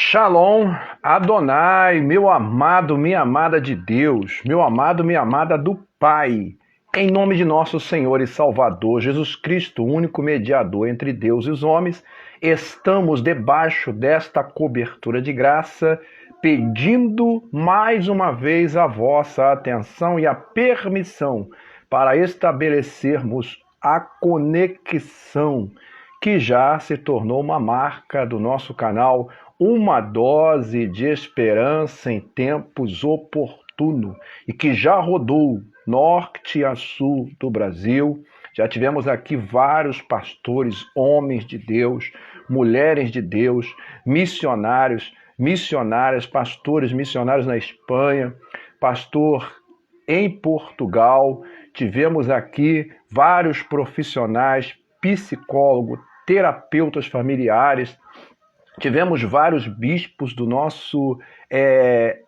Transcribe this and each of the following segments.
Shalom, Adonai, meu amado, minha amada de Deus, meu amado, minha amada do Pai. Em nome de nosso Senhor e Salvador, Jesus Cristo, único mediador entre Deus e os homens, estamos debaixo desta cobertura de graça, pedindo mais uma vez a vossa atenção e a permissão para estabelecermos a conexão que já se tornou uma marca do nosso canal, uma dose de esperança em tempos oportunos e que já rodou norte a sul do Brasil. Já tivemos aqui vários pastores, homens de Deus, mulheres de Deus, missionários, missionárias, pastores, missionários na Espanha, pastor em Portugal. Tivemos aqui vários profissionais, psicólogos, terapeutas familiares. Tivemos vários bispos do nosso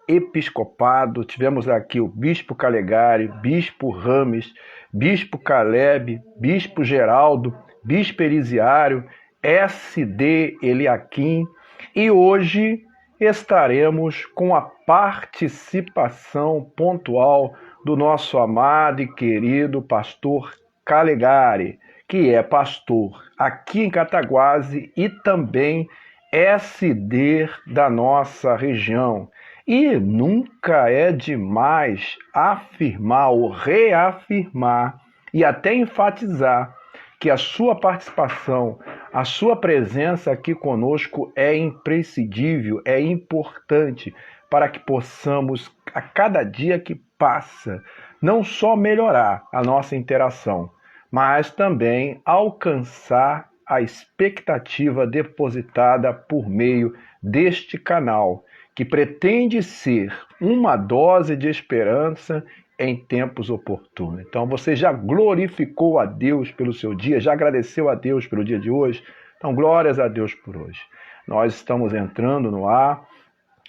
episcopado. Tivemos aqui o bispo Calegari, bispo Rames, bispo Caleb, bispo Geraldo, bispo Elisiário, SD Eliakim. E hoje estaremos com a participação pontual do nosso amado e querido pastor Calegari, que é pastor aqui em Cataguases e também SD da nossa região. E nunca é demais afirmar ou reafirmar e até enfatizar que a sua participação, a sua presença aqui conosco é imprescindível, é importante para que possamos, a cada dia que passa, não só melhorar a nossa interação, mas também alcançar a expectativa depositada por meio deste canal, que pretende ser uma dose de esperança em tempos oportunos. Então você já glorificou a Deus pelo seu dia, já agradeceu a Deus pelo dia de hoje? Então glórias a Deus por hoje. Nós estamos entrando no ar,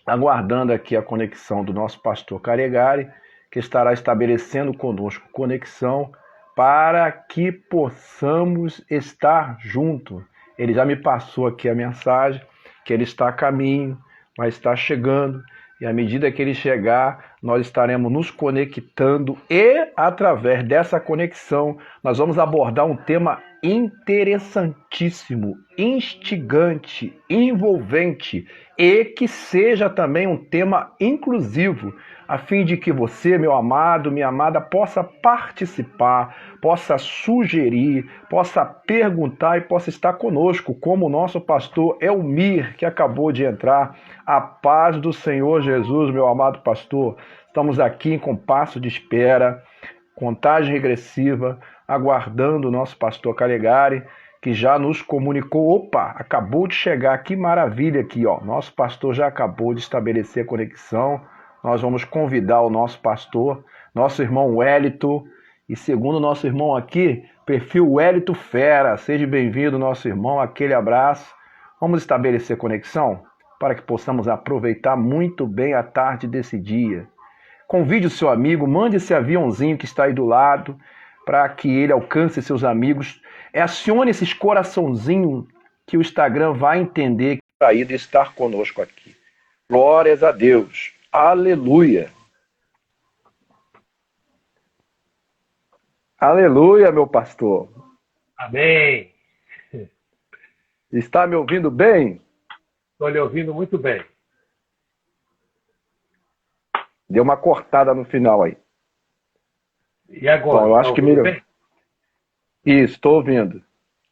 aguardando aqui a conexão do nosso pastor Calegari, que estará estabelecendo conosco conexão para que possamos estar juntos. Ele já me passou aqui a mensagem, que ele está a caminho, mas está chegando, e à medida que ele chegar, nós estaremos nos conectando, e através dessa conexão, nós vamos abordar um tema interessantíssimo, instigante, envolvente, e que seja também um tema inclusivo, a fim de que você, meu amado, minha amada, possa participar, possa sugerir, possa perguntar e possa estar conosco, como o nosso pastor Elmir, que acabou de entrar. A paz do Senhor Jesus, meu amado pastor. Estamos aqui em compasso de espera, contagem regressiva, aguardando o nosso pastor Calegari, que já nos comunicou. Opa, acabou de chegar, que maravilha aqui, ó. Nosso pastor já acabou de estabelecer a conexão. Nós vamos convidar o nosso pastor, nosso irmão Wellington, e segundo o nosso irmão aqui, perfil Wellington Fera. Seja bem-vindo, nosso irmão, aquele abraço. Vamos estabelecer conexão para que possamos aproveitar muito bem a tarde desse dia. Convide o seu amigo, mande esse aviãozinho que está aí do lado, para que ele alcance seus amigos. Acione esses coraçãozinhos que o Instagram vai entender que está aí de estar conosco aqui. Glórias a Deus. Aleluia. Aleluia, meu pastor. Amém. Está me ouvindo bem? Estou lhe ouvindo muito bem. Deu uma cortada no final aí. E agora? Bom, eu acho que melhorou. Isso, estou ouvindo.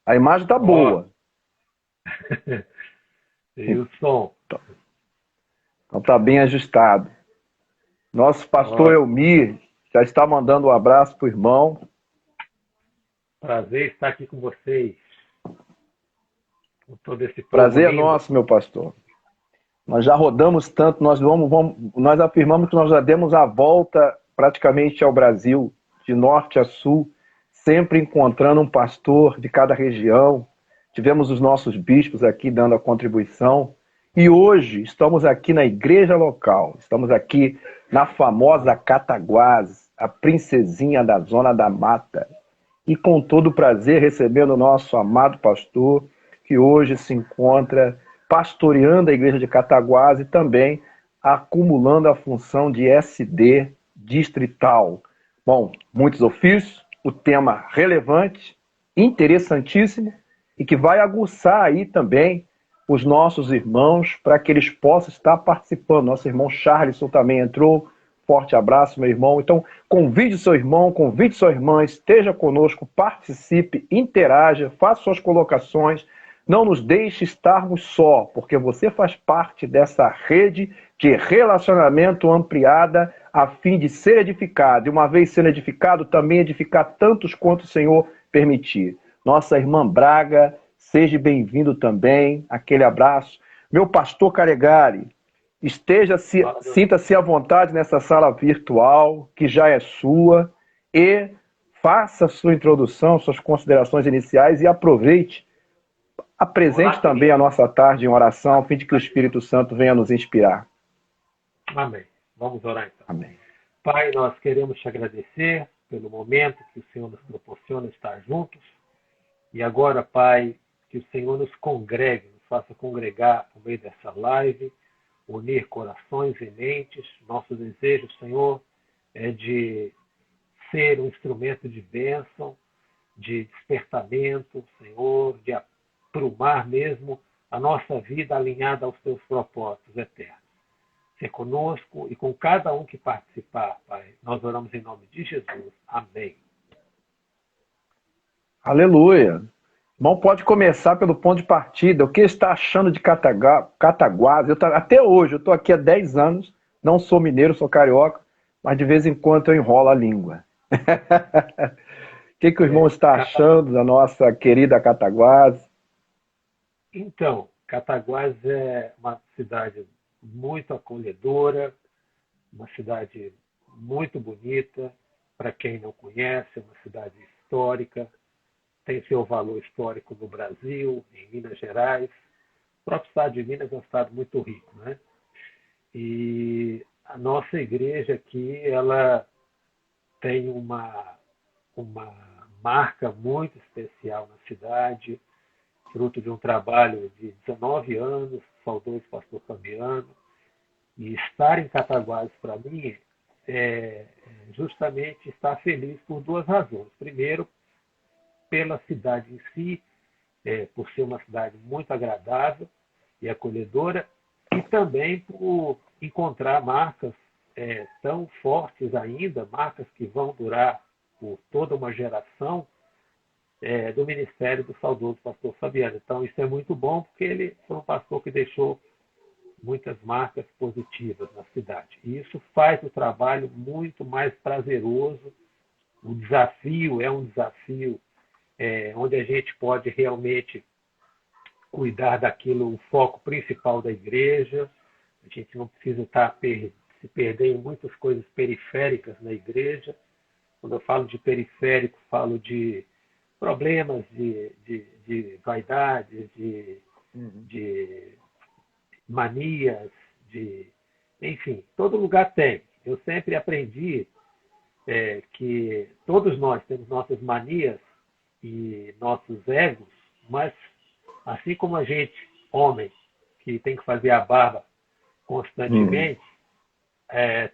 A imagem está boa. E o som? Então está bem ajustado. Nosso pastor Elmir já está mandando um abraço para o irmão. Prazer estar aqui com vocês. Com todo esse Prazer é lindo. nosso, meu pastor. Nós já rodamos tanto, nós afirmamos que nós já demos a volta praticamente ao Brasil, de norte a sul, sempre encontrando um pastor de cada região. Tivemos os nossos bispos aqui dando a contribuição. E hoje estamos aqui na igreja local, estamos aqui na famosa Cataguases, a princesinha da Zona da Mata. E com todo prazer recebendo o nosso amado pastor, que hoje se encontra pastoreando a igreja de Cataguás e também acumulando a função de SD distrital. Bom, muitos ofícios, o tema relevante, interessantíssimo e que vai aguçar aí também os nossos irmãos para que eles possam estar participando. Nosso irmão Charleson também entrou. Forte abraço, meu irmão. Então, convide seu irmão, convide sua irmã, esteja conosco, participe, interaja, faça suas colocações. Não nos deixe estarmos só, porque você faz parte dessa rede de relacionamento ampliada a fim de ser edificado. E uma vez sendo edificado, também edificar tantos quanto o Senhor permitir. Nossa irmã Braga, seja bem-vindo também. Aquele abraço. Meu pastor Calegari, sinta-se à vontade nessa sala virtual, que já é sua, e faça sua introdução, suas considerações iniciais e apresente também a nossa tarde em oração, a fim de que o Espírito Santo venha nos inspirar. Amém. Vamos orar então. Amém. Pai, nós queremos te agradecer pelo momento que o Senhor nos proporciona estar juntos. E agora, Pai, que o Senhor nos congregue, nos faça congregar no meio dessa live, unir corações e mentes. Nosso desejo, Senhor, é de ser um instrumento de bênção, de despertamento, Senhor, de aprumar mesmo a nossa vida alinhada aos teus propósitos eternos. Ser conosco e com cada um que participar, Pai. Nós oramos em nome de Jesus. Amém. Aleluia. Irmão, pode começar pelo ponto de partida. O que está achando de Cataguás? Até hoje, eu estou aqui há 10 anos, não sou mineiro, sou carioca, mas de vez em quando eu enrolo a língua. O que o irmão está achando da nossa querida Cataguás? Então, Cataguás é uma cidade muito acolhedora, uma cidade muito bonita. Para quem não conhece, é uma cidade histórica, tem seu valor histórico no Brasil, em Minas Gerais. O próprio estado de Minas é um estado muito rico, né? E a nossa igreja aqui, ela tem uma marca muito especial na cidade, fruto de um trabalho de 19 anos, saudoso pastor Fabiano. E estar em Cataguás, para mim, é justamente estar feliz por duas razões. Primeiro, pela cidade em si, por ser uma cidade muito agradável e acolhedora, e também por encontrar marcas tão fortes ainda, marcas que vão durar por toda uma geração, do ministério do saudoso pastor Fabiano. Então, isso é muito bom, porque ele foi um pastor que deixou muitas marcas positivas na cidade. E isso faz o trabalho muito mais prazeroso. O desafio é um desafio onde a gente pode realmente cuidar daquilo, o foco principal da igreja. A gente não precisa se perder em muitas coisas periféricas na igreja. Quando eu falo de periférico, falo de problemas de vaidade, de manias, enfim, todo lugar tem. Eu sempre aprendi que todos nós temos nossas manias e nossos egos, mas assim como a gente, homem, que tem que fazer a barba constantemente,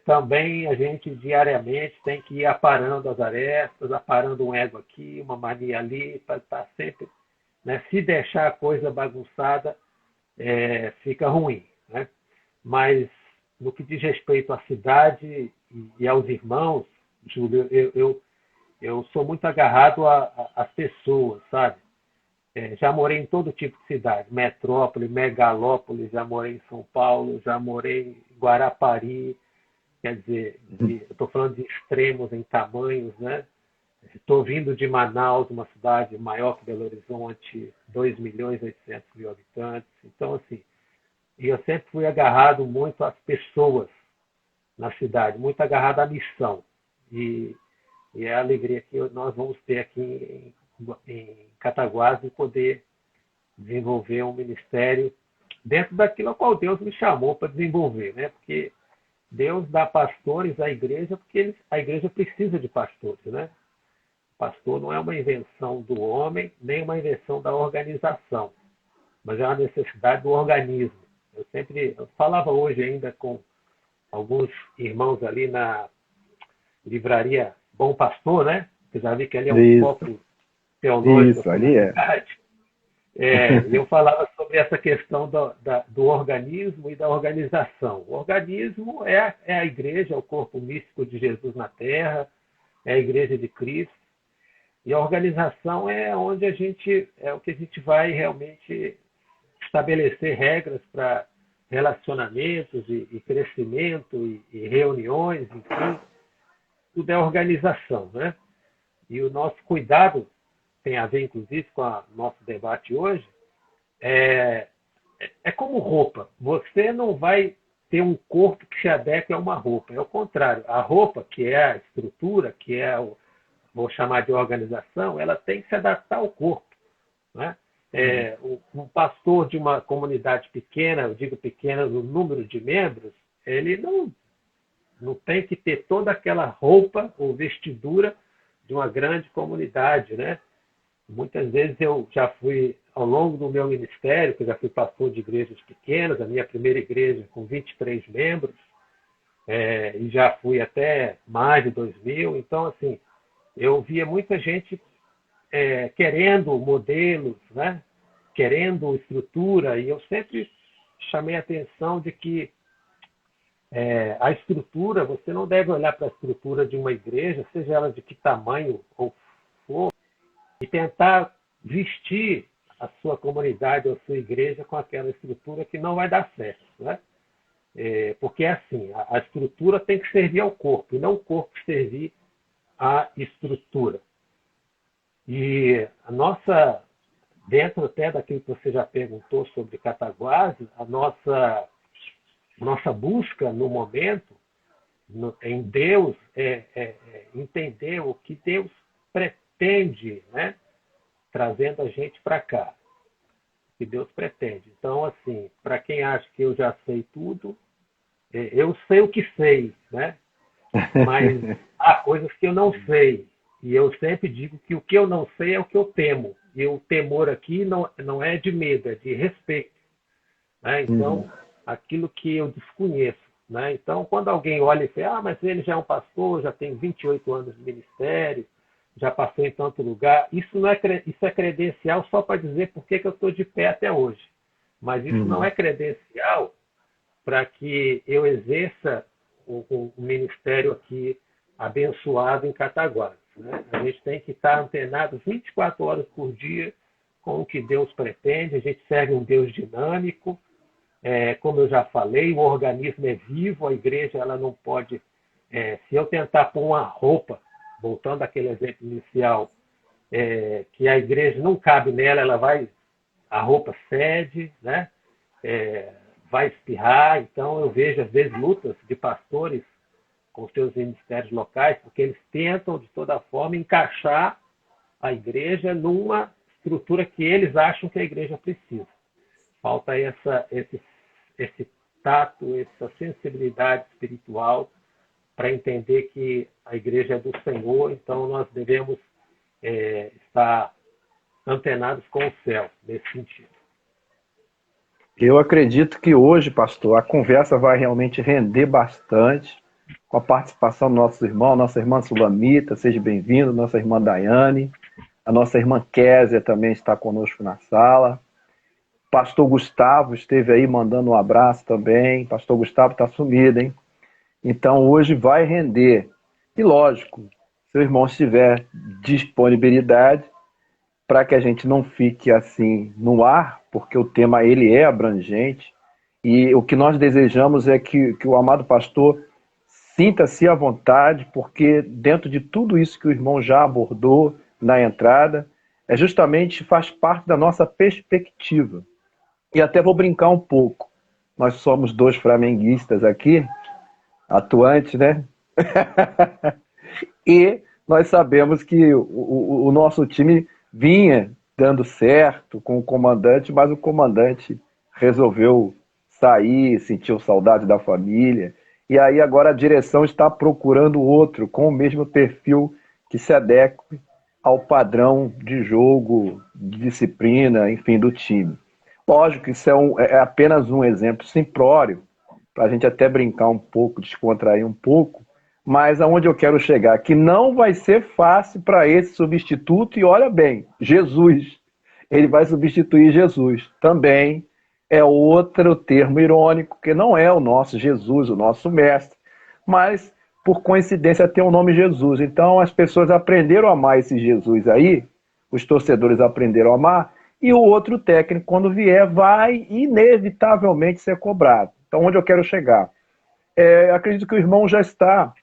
também a gente diariamente tem que ir aparando as arestas, aparando um ego aqui, uma mania ali, para estar sempre, né? Se deixar a coisa bagunçada, fica ruim, né? Mas no que diz respeito à cidade e aos irmãos, Júlio, eu sou muito agarrado às pessoas, sabe? Já morei em todo tipo de cidade, metrópole, megalópole, já morei em São Paulo, já morei em Guarapari, quer dizer, eu estou falando de extremos em tamanhos, né? Estou vindo de Manaus, uma cidade maior que Belo Horizonte, 2.800.000 habitantes. Então, assim, eu sempre fui agarrado muito às pessoas na cidade, muito agarrado à missão. E é a alegria que nós vamos ter aqui em Cataguás de poder desenvolver um ministério dentro daquilo a qual Deus me chamou para desenvolver, né? Porque Deus dá pastores à igreja porque a igreja precisa de pastores, né? Pastor não é uma invenção do homem, nem uma invenção da organização, mas é uma necessidade do organismo. Eu falava hoje ainda com alguns irmãos ali na livraria Bom Pastor, né? Eu já vi que ali é um Isso, foco teológico isso, sobre a ali é. cidade. Eu falava sobre essa questão do organismo e da organização. O organismo é a igreja, é o corpo místico de Jesus na Terra, é a igreja de Cristo. E a organização é onde é o que a gente vai realmente estabelecer regras para relacionamentos e crescimento e reuniões, enfim, tudo é organização, né? E o nosso cuidado tem a ver, inclusive, com o nosso debate hoje, é, é como roupa. Você não vai ter um corpo que se adeque a uma roupa. É o contrário. A roupa, que é a estrutura, que é vou chamar de organização, ela tem que se adaptar ao corpo, né? Um pastor de uma comunidade pequena, eu digo pequena no número de membros, ele não tem que ter toda aquela roupa ou vestidura de uma grande comunidade, né? Muitas vezes eu já fui, ao longo do meu ministério, que eu já fui pastor de igrejas pequenas, a minha primeira igreja com 23 membros, e já fui até mais de 2.000. Então, assim, eu via muita gente querendo modelos, né? Querendo estrutura, e eu sempre chamei a atenção de que a estrutura, você não deve olhar para a estrutura de uma igreja, seja ela de que tamanho ou for, e tentar vestir a sua comunidade ou a sua igreja com aquela estrutura que não vai dar certo, né? Porque é assim, a estrutura tem que servir ao corpo, e não o corpo servir à estrutura. E dentro até daquilo que você já perguntou sobre Cataguases, a nossa busca no momento em Deus é entender o que Deus pretende, né? Trazendo a gente para cá. O que Deus pretende. Então, assim, para quem acha que eu já sei tudo, eu sei o que sei, né? Mas há coisas que eu não sei. E eu sempre digo que o que eu não sei é o que eu temo. E o temor aqui não é de medo, é de respeito, né? Então, aquilo que eu desconheço, né? Então, quando alguém olha e fala, mas ele já é um pastor, já tem 28 anos de ministério, já passou em tanto lugar, isso é credencial só para dizer por que eu estou de pé até hoje. Mas isso não é credencial para que eu exerça o ministério aqui abençoado em Cataguases, né? A gente tem que estar antenado 24 horas por dia com o que Deus pretende. A gente segue um Deus dinâmico, como eu já falei, o organismo é vivo, a igreja ela não pode... se eu tentar pôr uma roupa, voltando àquele exemplo inicial, que a igreja não cabe nela, a roupa cede, né? Vai espirrar. Então eu vejo às vezes lutas de pastores com seus ministérios locais, porque eles tentam de toda forma encaixar a igreja numa estrutura que eles acham que a igreja precisa. Falta esse tato, essa sensibilidade espiritual para entender que a igreja é do Senhor, então nós devemos estar antenados com o céu, nesse sentido. Eu acredito que hoje, pastor, a conversa vai realmente render bastante com a participação do nosso irmão, nossa irmã Sulamita, seja bem-vindo, nossa irmã Daiane, a nossa irmã Késia também está conosco na sala. Pastor Gustavo esteve aí mandando um abraço também. Pastor Gustavo está sumido, hein? Então hoje vai render. E lógico, se o irmão tiver disponibilidade, para que a gente não fique assim no ar, porque o tema ele é abrangente, e o que nós desejamos é que o amado pastor sinta-se à vontade, porque dentro de tudo isso que o irmão já abordou na entrada, justamente faz parte da nossa perspectiva. E até vou brincar um pouco. Nós somos dois flamenguistas aqui, atuantes, né? E nós sabemos que o nosso time vinha dando certo com o comandante, mas o comandante resolveu sair, sentiu saudade da família. E aí agora a direção está procurando outro com o mesmo perfil que se adeque ao padrão de jogo, de disciplina, enfim, do time. Lógico, isso é apenas um exemplo simplório, para a gente até brincar um pouco, descontrair um pouco, mas aonde eu quero chegar, que não vai ser fácil para esse substituto, e olha bem, Jesus, ele vai substituir Jesus. Também é outro termo irônico, que não é o nosso Jesus, o nosso mestre, mas por coincidência tem o nome Jesus. Então as pessoas aprenderam a amar esse Jesus aí, os torcedores aprenderam a amar, e o outro técnico, quando vier, vai inevitavelmente ser cobrado. Então, onde eu quero chegar? Acredito que o irmão já está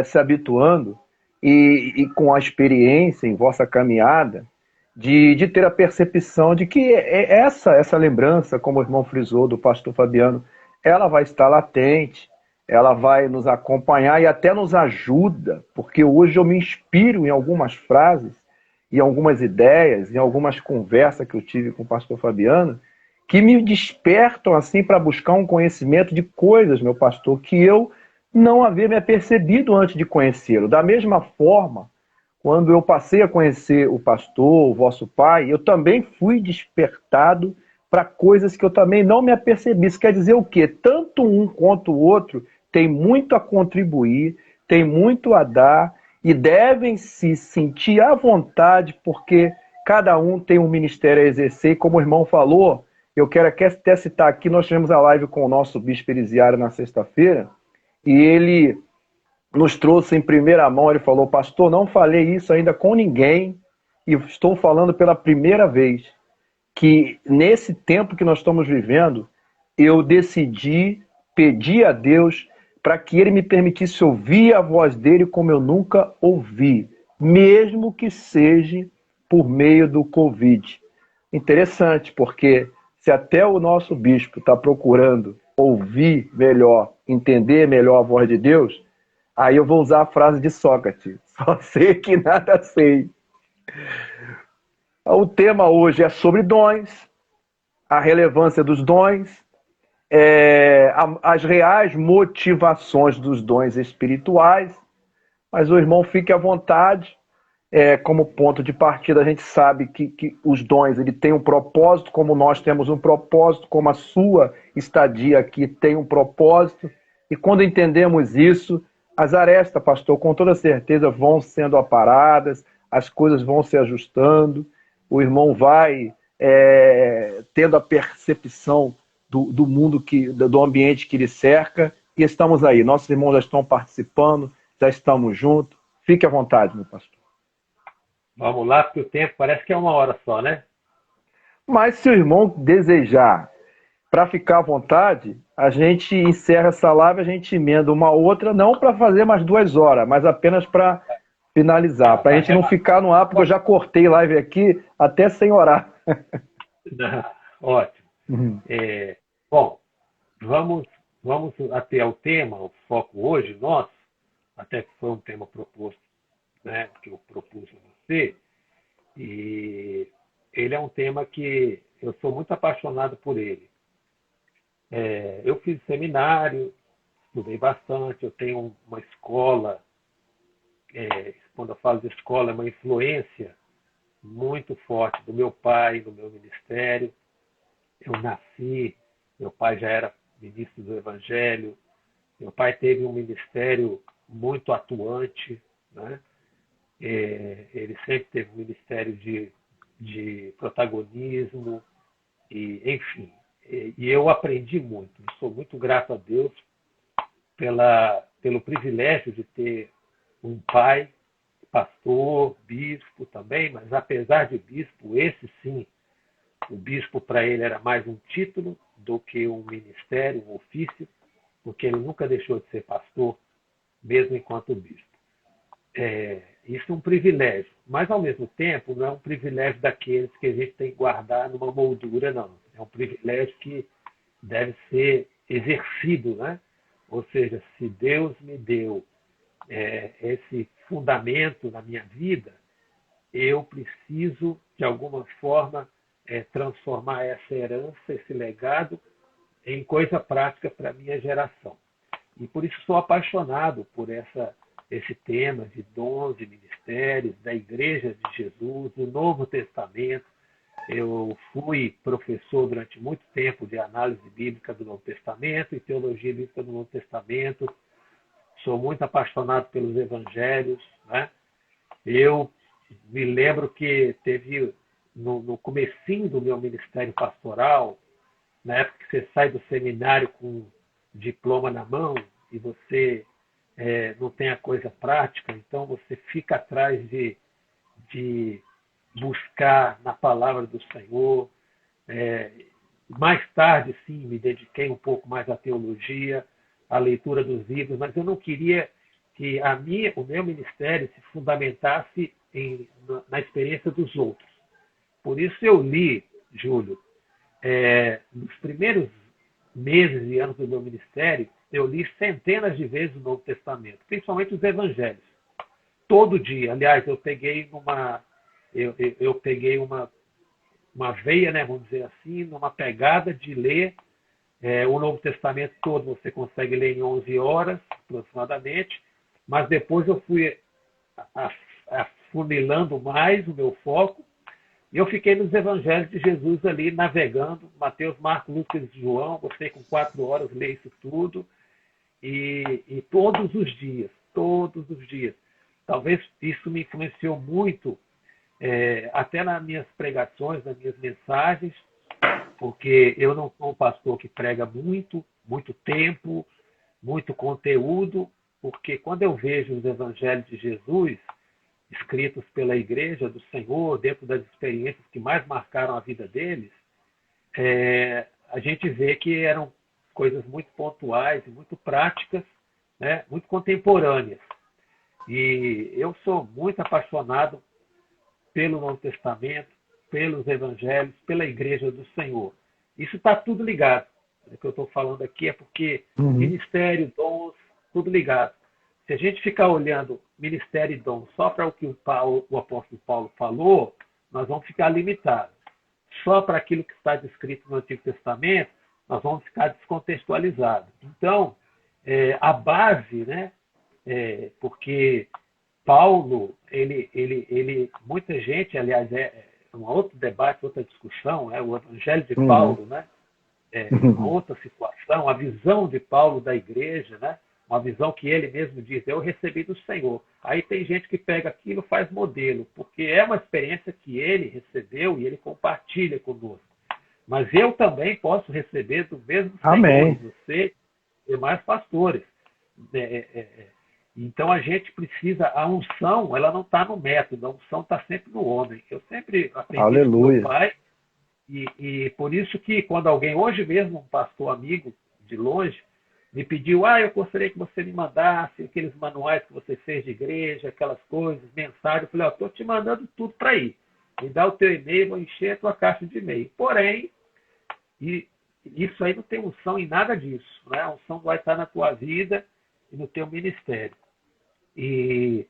se habituando e com a experiência em vossa caminhada de ter a percepção de que essa lembrança, como o irmão frisou, do pastor Fabiano, ela vai estar latente, ela vai nos acompanhar e até nos ajuda, porque hoje eu me inspiro em algumas frases, em algumas ideias, em algumas conversas que eu tive com o pastor Fabiano, que me despertam assim para buscar um conhecimento de coisas, meu pastor, que eu não havia me apercebido antes de conhecê-lo. Da mesma forma, quando eu passei a conhecer o pastor, o vosso pai, eu também fui despertado para coisas que eu também não me apercebi. Isso quer dizer o quê? Tanto um quanto o outro tem muito a contribuir, tem muito a dar e devem se sentir à vontade, porque cada um tem um ministério a exercer. E como o irmão falou, eu quero até citar aqui, nós tivemos a live com o nosso bispo Elisiário na sexta-feira, e ele nos trouxe em primeira mão, ele falou, pastor, não falei isso ainda com ninguém, e estou falando pela primeira vez, que nesse tempo que nós estamos vivendo, eu decidi pedir a Deus para que Ele me permitisse ouvir a voz dele como eu nunca ouvi, mesmo que seja por meio do Covid. Interessante, porque se até o nosso bispo está procurando ouvir melhor, entender melhor a voz de Deus, aí eu vou usar a frase de Sócrates, só sei que nada sei. O tema hoje é sobre dons, a relevância dos dons, as reais motivações dos dons espirituais, mas o irmão fique à vontade. Como ponto de partida, a gente sabe que os dons ele tem um propósito, como nós temos um propósito, como a sua estadia aqui tem um propósito, e quando entendemos isso, as arestas, pastor, com toda certeza vão sendo aparadas, as coisas vão se ajustando, o irmão vai tendo a percepção do mundo, do ambiente que lhe cerca, e estamos aí. Nossos irmãos já estão participando, já estamos juntos. Fique à vontade, meu pastor. Vamos lá, porque o tempo parece que é 1 hora só, né? Mas se o irmão desejar, para ficar à vontade, a gente encerra essa live, a gente emenda uma outra, não para fazer mais 2 horas, mas apenas para finalizar, para a gente não ficar no ar, porque eu já cortei live aqui até sem orar. Ótimo. Uhum. Bom, vamos até ao tema, o foco hoje nosso, até que foi um tema proposto, né, que eu propus a você, e ele é um tema que eu sou muito apaixonado por ele. Eu fiz seminário, estudei bastante, eu tenho uma escola, quando eu falo de escola, é uma influência muito forte do meu pai, do meu ministério. Eu nasci, meu pai já era ministro do Evangelho, meu pai teve um ministério muito atuante, né? Ele sempre teve um ministério de protagonismo, e, enfim. E eu aprendi muito. Sou muito grato a Deus pelo privilégio de ter um pai, pastor, bispo também, mas apesar de bispo, esse sim, o bispo para ele era mais um título do que um ministério, um ofício, porque ele nunca deixou de ser pastor, mesmo enquanto bispo. Isso é um privilégio, mas ao mesmo tempo não é um privilégio daqueles que a gente tem que guardar numa moldura, não. É um privilégio que deve ser exercido, né? Ou seja, se Deus me deu esse fundamento na minha vida, eu preciso, de alguma forma, transformar essa herança, esse legado, em coisa prática para a minha geração. E por isso sou apaixonado por esse tema de dons e ministérios, da Igreja de Jesus, do Novo Testamento. Eu fui professor durante muito tempo de análise bíblica do Novo Testamento e teologia bíblica do Novo Testamento. Sou muito apaixonado pelos evangelhos, né? Eu me lembro que teve, no comecinho do meu ministério pastoral, na época que você sai do seminário com diploma na mão e você não tem a coisa prática, então você fica atrás de buscar na palavra do Senhor. Mais tarde, sim, me dediquei um pouco mais à teologia, à leitura dos livros, mas eu não queria que o meu ministério se fundamentasse na experiência dos outros. Por isso eu li, Júlio, nos primeiros meses e anos do meu ministério, eu li centenas de vezes o Novo Testamento, principalmente os evangelhos. Todo dia. Aliás, eu peguei uma veia, né, vamos dizer assim, numa pegada de ler o Novo Testamento todo. Você consegue ler em 11 horas, aproximadamente, mas depois eu fui afunilando mais o meu foco e eu fiquei nos evangelhos de Jesus ali, navegando, Mateus, Marcos, Lucas e João. Você com 4 horas lê isso tudo e todos os dias. Talvez isso me influenciou muito, até nas minhas pregações, nas minhas mensagens, porque eu não sou um pastor que prega muito tempo, muito conteúdo, porque quando eu vejo os evangelhos de Jesus, escritos pela igreja do Senhor, dentro das experiências que mais marcaram a vida deles, a gente vê que eram coisas muito pontuais e muito práticas, né, muito contemporâneas. E eu sou muito apaixonado pelo Novo Testamento, pelos evangelhos, pela igreja do Senhor. Isso está tudo ligado. O que eu estou falando aqui é porque ministério, dons, tudo ligado. Se a gente ficar olhando ministério e dom só para o que o apóstolo Paulo falou, nós vamos ficar limitados. Só para aquilo que está descrito no Antigo Testamento, nós vamos ficar descontextualizados. Então, a base, né, porque Paulo, muita gente, aliás, um outro debate, outra discussão, o Evangelho de Paulo, né, uma outra situação, a visão de Paulo da igreja, né, uma visão que ele mesmo diz, eu recebi do Senhor. Aí tem gente que pega aquilo e faz modelo, porque é uma experiência que ele recebeu e ele compartilha conosco. Mas eu também posso receber do mesmo Amém. Senhor, você e mais pastores. Então a gente precisa, a unção, ela não está no método, a unção está sempre no homem. Eu sempre aprendi com meu pai, e por isso que quando alguém, hoje mesmo, um pastor amigo de longe, me pediu, eu gostaria que você me mandasse aqueles manuais que você fez de igreja, aquelas coisas, mensagens. Eu falei, estou te mandando tudo para aí. Me dá o teu e-mail, vou encher a tua caixa de e-mail. Porém, isso aí não tem unção em nada disso, né? A unção vai estar na tua vida e no teu ministério. E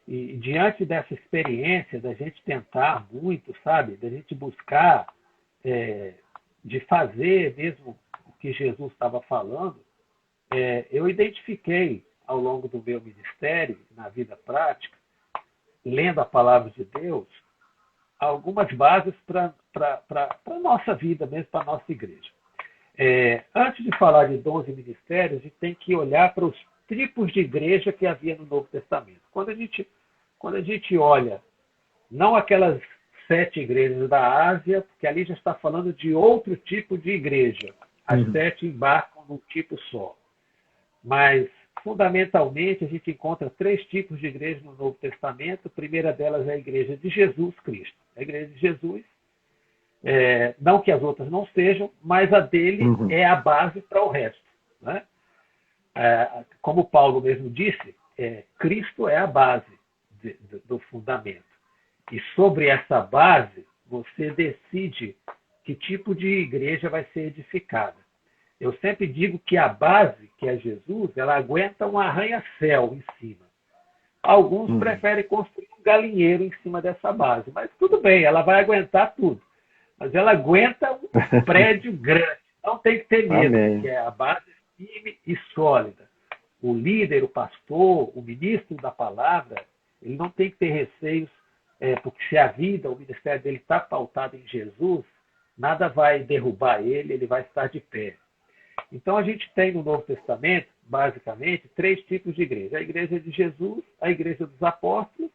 diante dessa experiência, da gente tentar muito, sabe? Da gente buscar, de fazer mesmo o que Jesus estava falando, eu identifiquei ao longo do meu ministério, na vida prática, lendo a palavra de Deus, algumas bases para a nossa vida mesmo, para a nossa igreja. Antes de falar de dons e ministérios, a gente tem que olhar para os tipos de igreja que havia no Novo Testamento. Quando a gente olha, não aquelas 7 igrejas da Ásia, porque ali já está falando de outro tipo de igreja. As 7 embarcam num tipo só. Mas, fundamentalmente, a gente encontra 3 tipos de igreja no Novo Testamento. A primeira delas é a igreja de Jesus Cristo. A igreja de Jesus, não que as outras não sejam, mas a dele é a base para o resto, né? Como Paulo mesmo disse, Cristo é a base do fundamento. E sobre essa base, você decide que tipo de igreja vai ser edificada. Eu sempre digo que a base, que é Jesus, ela aguenta um arranha-céu em cima. Alguns preferem construir um galinheiro em cima dessa base, mas tudo bem, ela vai aguentar tudo. Mas ela aguenta um prédio grande. Não tem que ter medo, porque é a base firme e sólida. O líder, o pastor, o ministro da palavra, ele não tem que ter receios porque se a vida, o ministério dele está pautado em Jesus, nada vai derrubar ele, ele vai estar de pé. Então a gente tem no Novo Testamento, basicamente, 3 tipos de igreja. A igreja de Jesus, a igreja dos apóstolos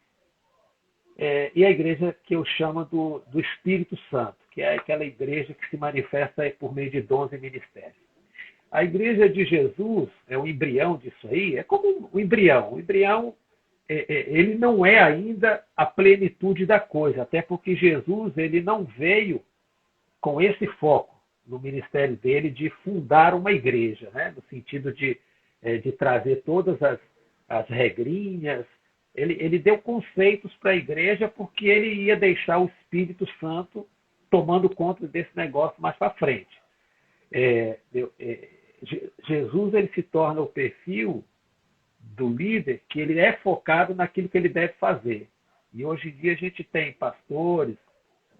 e a igreja que eu chamo do Espírito Santo, que é aquela igreja que se manifesta por meio de dons e ministérios. A igreja de Jesus é o embrião disso aí, é como um embrião. O embrião, ele não é ainda a plenitude da coisa, até porque Jesus ele não veio com esse foco no ministério dele de fundar uma igreja, né? No sentido de trazer todas as regrinhas. Ele deu conceitos para a igreja porque ele ia deixar o Espírito Santo tomando conta desse negócio mais para frente. Jesus ele se torna o perfil do líder que ele é focado naquilo que ele deve fazer. E hoje em dia a gente tem pastores,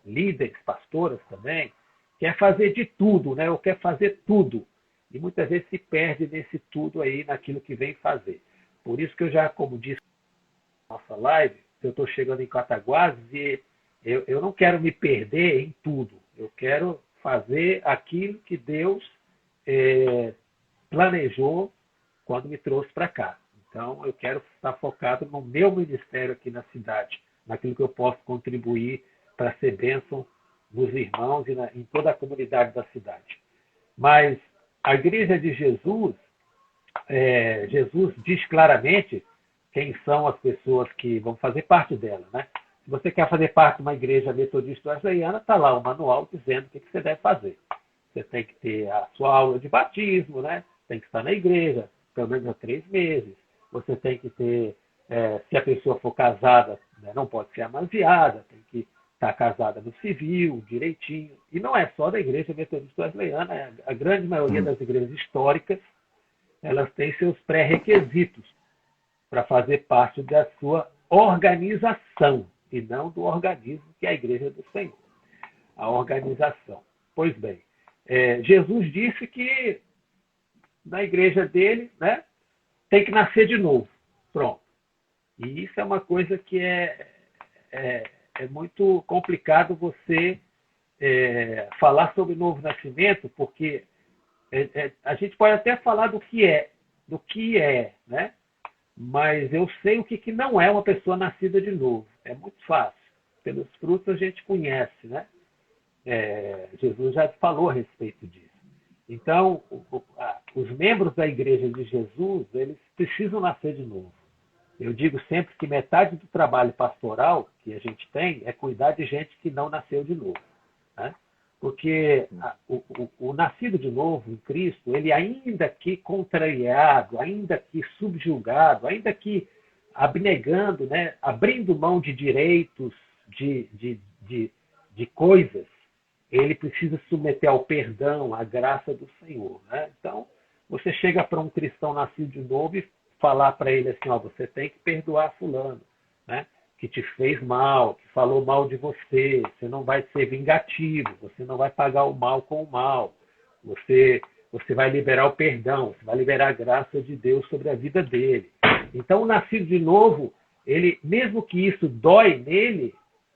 líderes, pastoras também, quer fazer de tudo, né? Ou quer fazer tudo. E muitas vezes se perde nesse tudo aí, naquilo que vem fazer. Por isso que eu já, como disse na nossa live, eu estou chegando em Cataguases e eu não quero me perder em tudo. Eu quero fazer aquilo que Deus planejou quando me trouxe para cá. Então, eu quero estar focado no meu ministério aqui na cidade, naquilo que eu posso contribuir para ser bênção nos irmãos e em toda a comunidade da cidade. Mas a igreja de Jesus, Jesus diz claramente quem são as pessoas que vão fazer parte dela, né? Se você quer fazer parte de uma igreja metodista wesleyana, está lá o manual dizendo o que você deve fazer. Você tem que ter a sua aula de batismo, né? Tem que estar na igreja, pelo menos há 3 meses. Você tem que ter, se a pessoa for casada, né, não pode ser amaziada, tem que estar casada no civil, direitinho. E não é só da igreja metodista wesleyana, a grande maioria das igrejas históricas, elas têm seus pré-requisitos para fazer parte da sua organização, e não do organismo que é a igreja do Senhor. A organização. Pois bem, Jesus disse que na igreja dele, né, tem que nascer de novo. Pronto. E isso é uma coisa que é muito complicado você falar sobre novo nascimento, porque a gente pode até falar do que é, né? Mas eu sei o que não é uma pessoa nascida de novo. É muito fácil. Pelos frutos a gente conhece, né? Jesus já falou a respeito disso. Então, os membros da igreja de Jesus, eles precisam nascer de novo. Eu digo sempre que metade do trabalho pastoral que a gente tem é cuidar de gente que não nasceu de novo, né? Porque o nascido de novo em Cristo, ele ainda que contrariado, ainda que subjugado, ainda que abnegando, né, abrindo mão de direitos, de coisas, ele precisa submeter ao perdão, à graça do Senhor, né? Então, você chega para um cristão nascido de novo e falar para ele assim, você tem que perdoar fulano, né? Que te fez mal, que falou mal de você, você não vai ser vingativo, você não vai pagar o mal com o mal, você vai liberar o perdão, você vai liberar a graça de Deus sobre a vida dele. Então, o nascido de novo, ele, mesmo que isso dói nele,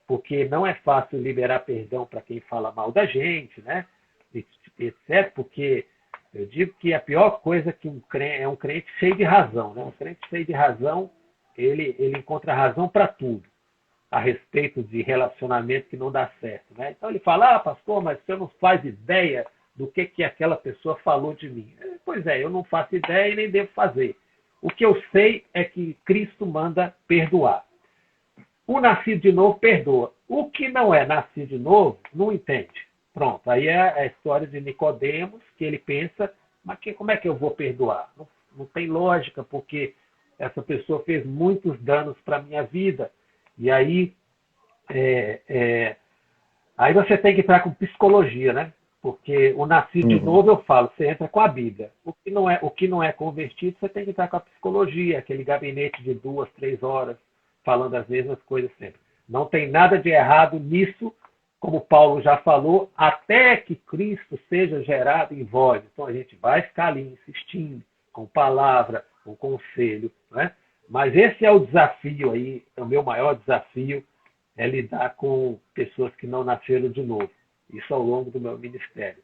porque não é fácil liberar perdão para quem fala mal da gente, né? Etc. Porque eu digo que a pior coisa que um crente cheio de razão, né? Um crente cheio de razão, ele encontra razão para tudo a respeito de relacionamento que não dá certo, né? Então ele fala, pastor, mas você não faz ideia do que aquela pessoa falou de mim. Pois é, eu não faço ideia e nem devo fazer. O que eu sei é que Cristo manda perdoar. O nascido de novo perdoa. O que não é nascido de novo, não entende. Pronto, aí é a história de Nicodemos, que ele pensa, mas como é que eu vou perdoar? Não tem lógica, porque essa pessoa fez muitos danos para a minha vida. E aí, aí você tem que entrar com psicologia, né? Porque o nascido de novo, eu falo, você entra com a Bíblia. O que não é convertido, você tem que entrar com a psicologia, aquele gabinete de 2, 3 horas, falando as mesmas coisas sempre. Não tem nada de errado nisso, como Paulo já falou, até que Cristo seja gerado em vós. Então a gente vai ficar ali insistindo, com palavra, com conselho, né? Mas esse é o desafio aí, é o meu maior desafio, é lidar com pessoas que não nasceram de novo. Isso ao longo do meu ministério.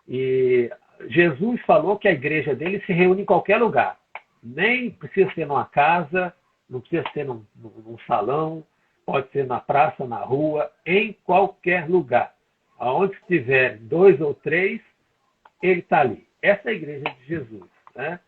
E Jesus falou que a igreja dele se reúne em qualquer lugar. Nem precisa ser numa casa, não precisa ser num salão, pode ser na praça, na rua, em qualquer lugar. Aonde estiver 2 ou 3, ele está ali. Essa é a igreja de Jesus. Né?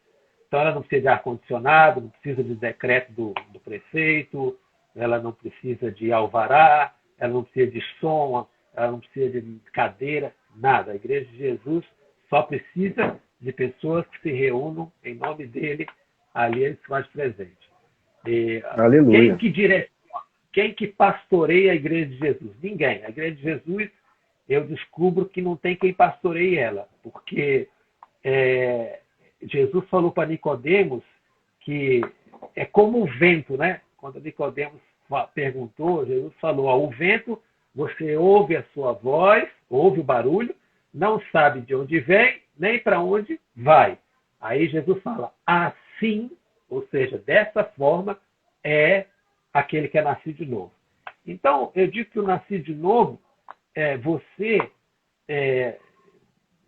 Então ela não precisa de ar-condicionado, não precisa de decreto do prefeito, ela não precisa de alvará, ela não precisa de som, ela não precisa de cadeira, nada. A igreja de Jesus só precisa de pessoas que se reúnam em nome dele, ali ele se faz presente. E, Aleluia. quem que pastoreia a igreja de Jesus? Ninguém. A igreja de Jesus, eu descubro que não tem quem pastoreie ela, porque Jesus falou para Nicodemos que é como o vento, né? Quando Nicodemos perguntou, Jesus falou, o vento, você ouve a sua voz, ouve o barulho, não sabe de onde vem, nem para onde vai. Aí Jesus fala, assim, ou seja, dessa forma, é aquele que é nascido de novo. Então, eu digo que o nascido de novo,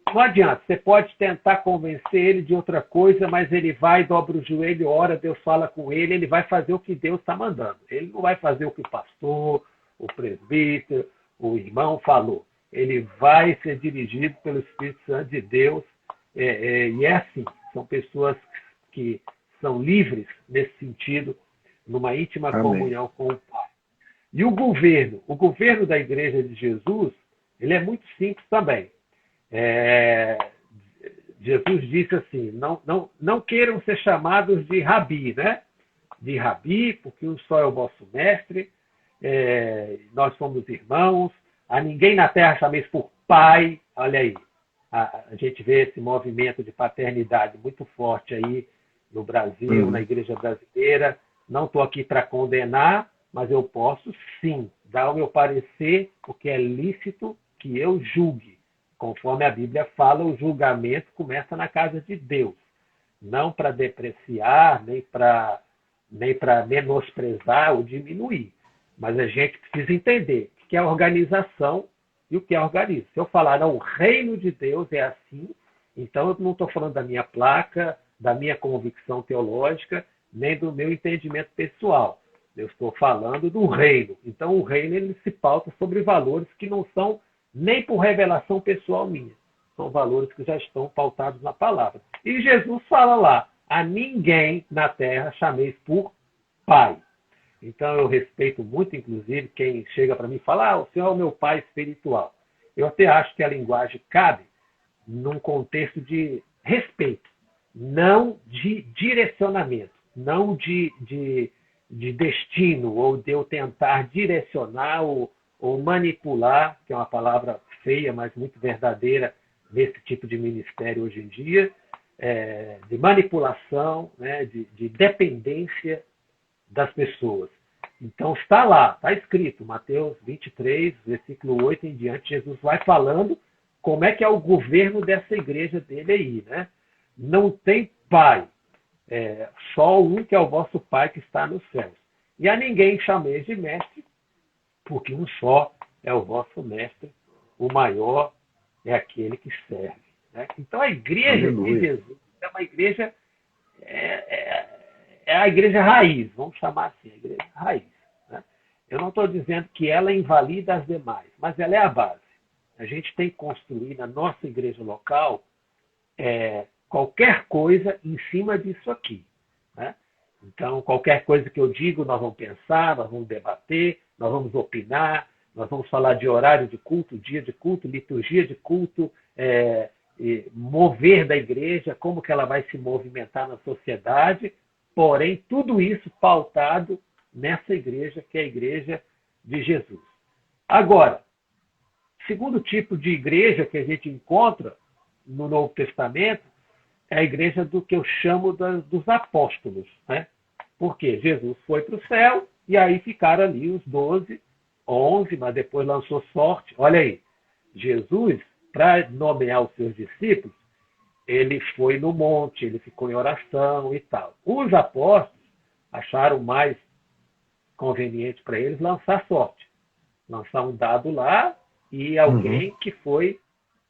não adianta, você pode tentar convencer ele de outra coisa, mas ele vai, dobra o joelho, ora, Deus fala com ele, ele vai fazer o que Deus está mandando. Ele não vai fazer o que o pastor, o presbítero, o irmão falou. Ele vai ser dirigido pelo Espírito Santo de Deus, e é assim, são pessoas que são livres nesse sentido, numa íntima comunhão com o Pai. E o governo da Igreja de Jesus, ele é muito simples também. Jesus disse assim, não queiram ser chamados de rabi, né? De rabi, porque um só é o vosso mestre, nós somos irmãos, a ninguém na terra chameis por pai, olha aí, a gente vê esse movimento de paternidade muito forte aí no Brasil, na igreja brasileira. Não estou aqui para condenar, mas eu posso sim dar o meu parecer, porque é lícito que eu julgue. Conforme a Bíblia fala, o julgamento começa na casa de Deus. Não para depreciar, nem para menosprezar ou diminuir. Mas a gente precisa entender o que é organização e o que é organismo. Se eu falar, não, o reino de Deus é assim, então eu não estou falando da minha placa, da minha convicção teológica, nem do meu entendimento pessoal. Eu estou falando do reino. Então o reino ele se pauta sobre valores que não são nem por revelação pessoal minha. São valores que já estão pautados na palavra. E Jesus fala lá, a ninguém na terra chameis por pai. Então eu respeito muito, inclusive, quem chega para mim e fala, o senhor é o meu pai espiritual. Eu até acho que a linguagem cabe num contexto de respeito, não de direcionamento, não de destino, ou de eu tentar direcionar ou manipular, que é uma palavra feia, mas muito verdadeira nesse tipo de ministério hoje em dia, de manipulação, né, de dependência das pessoas. Então está lá, está escrito, Mateus 23, versículo 8 em diante, Jesus vai falando como é que é o governo dessa igreja dele aí, né? Não tem pai, só um que é o vosso pai que está nos céus. E a ninguém chameis de mestre, porque um só é o vosso mestre, o maior é aquele que serve. Né? Então a igreja de Jesus é uma igreja, é a igreja raiz, vamos chamar assim, a igreja raiz. Né? Eu não estou dizendo que ela invalida as demais, mas ela é a base. A gente tem que construir na nossa igreja local qualquer coisa em cima disso aqui. Né? Então, qualquer coisa que eu digo, nós vamos pensar, nós vamos debater, nós vamos opinar, nós vamos falar de horário de culto, dia de culto, liturgia de culto, mover da igreja, como que ela vai se movimentar na sociedade, porém, tudo isso pautado nessa igreja, que é a igreja de Jesus. Agora, segundo tipo de igreja que a gente encontra no Novo Testamento, é a igreja do que eu chamo dos apóstolos. Né? Porque Jesus foi para o céu e aí ficaram ali os 12, 11, mas depois lançou sorte. Olha aí, Jesus, para nomear os seus discípulos, ele foi no monte, ele ficou em oração e tal. Os apóstolos acharam mais conveniente para eles lançar sorte. lançar um dado lá e alguém que foi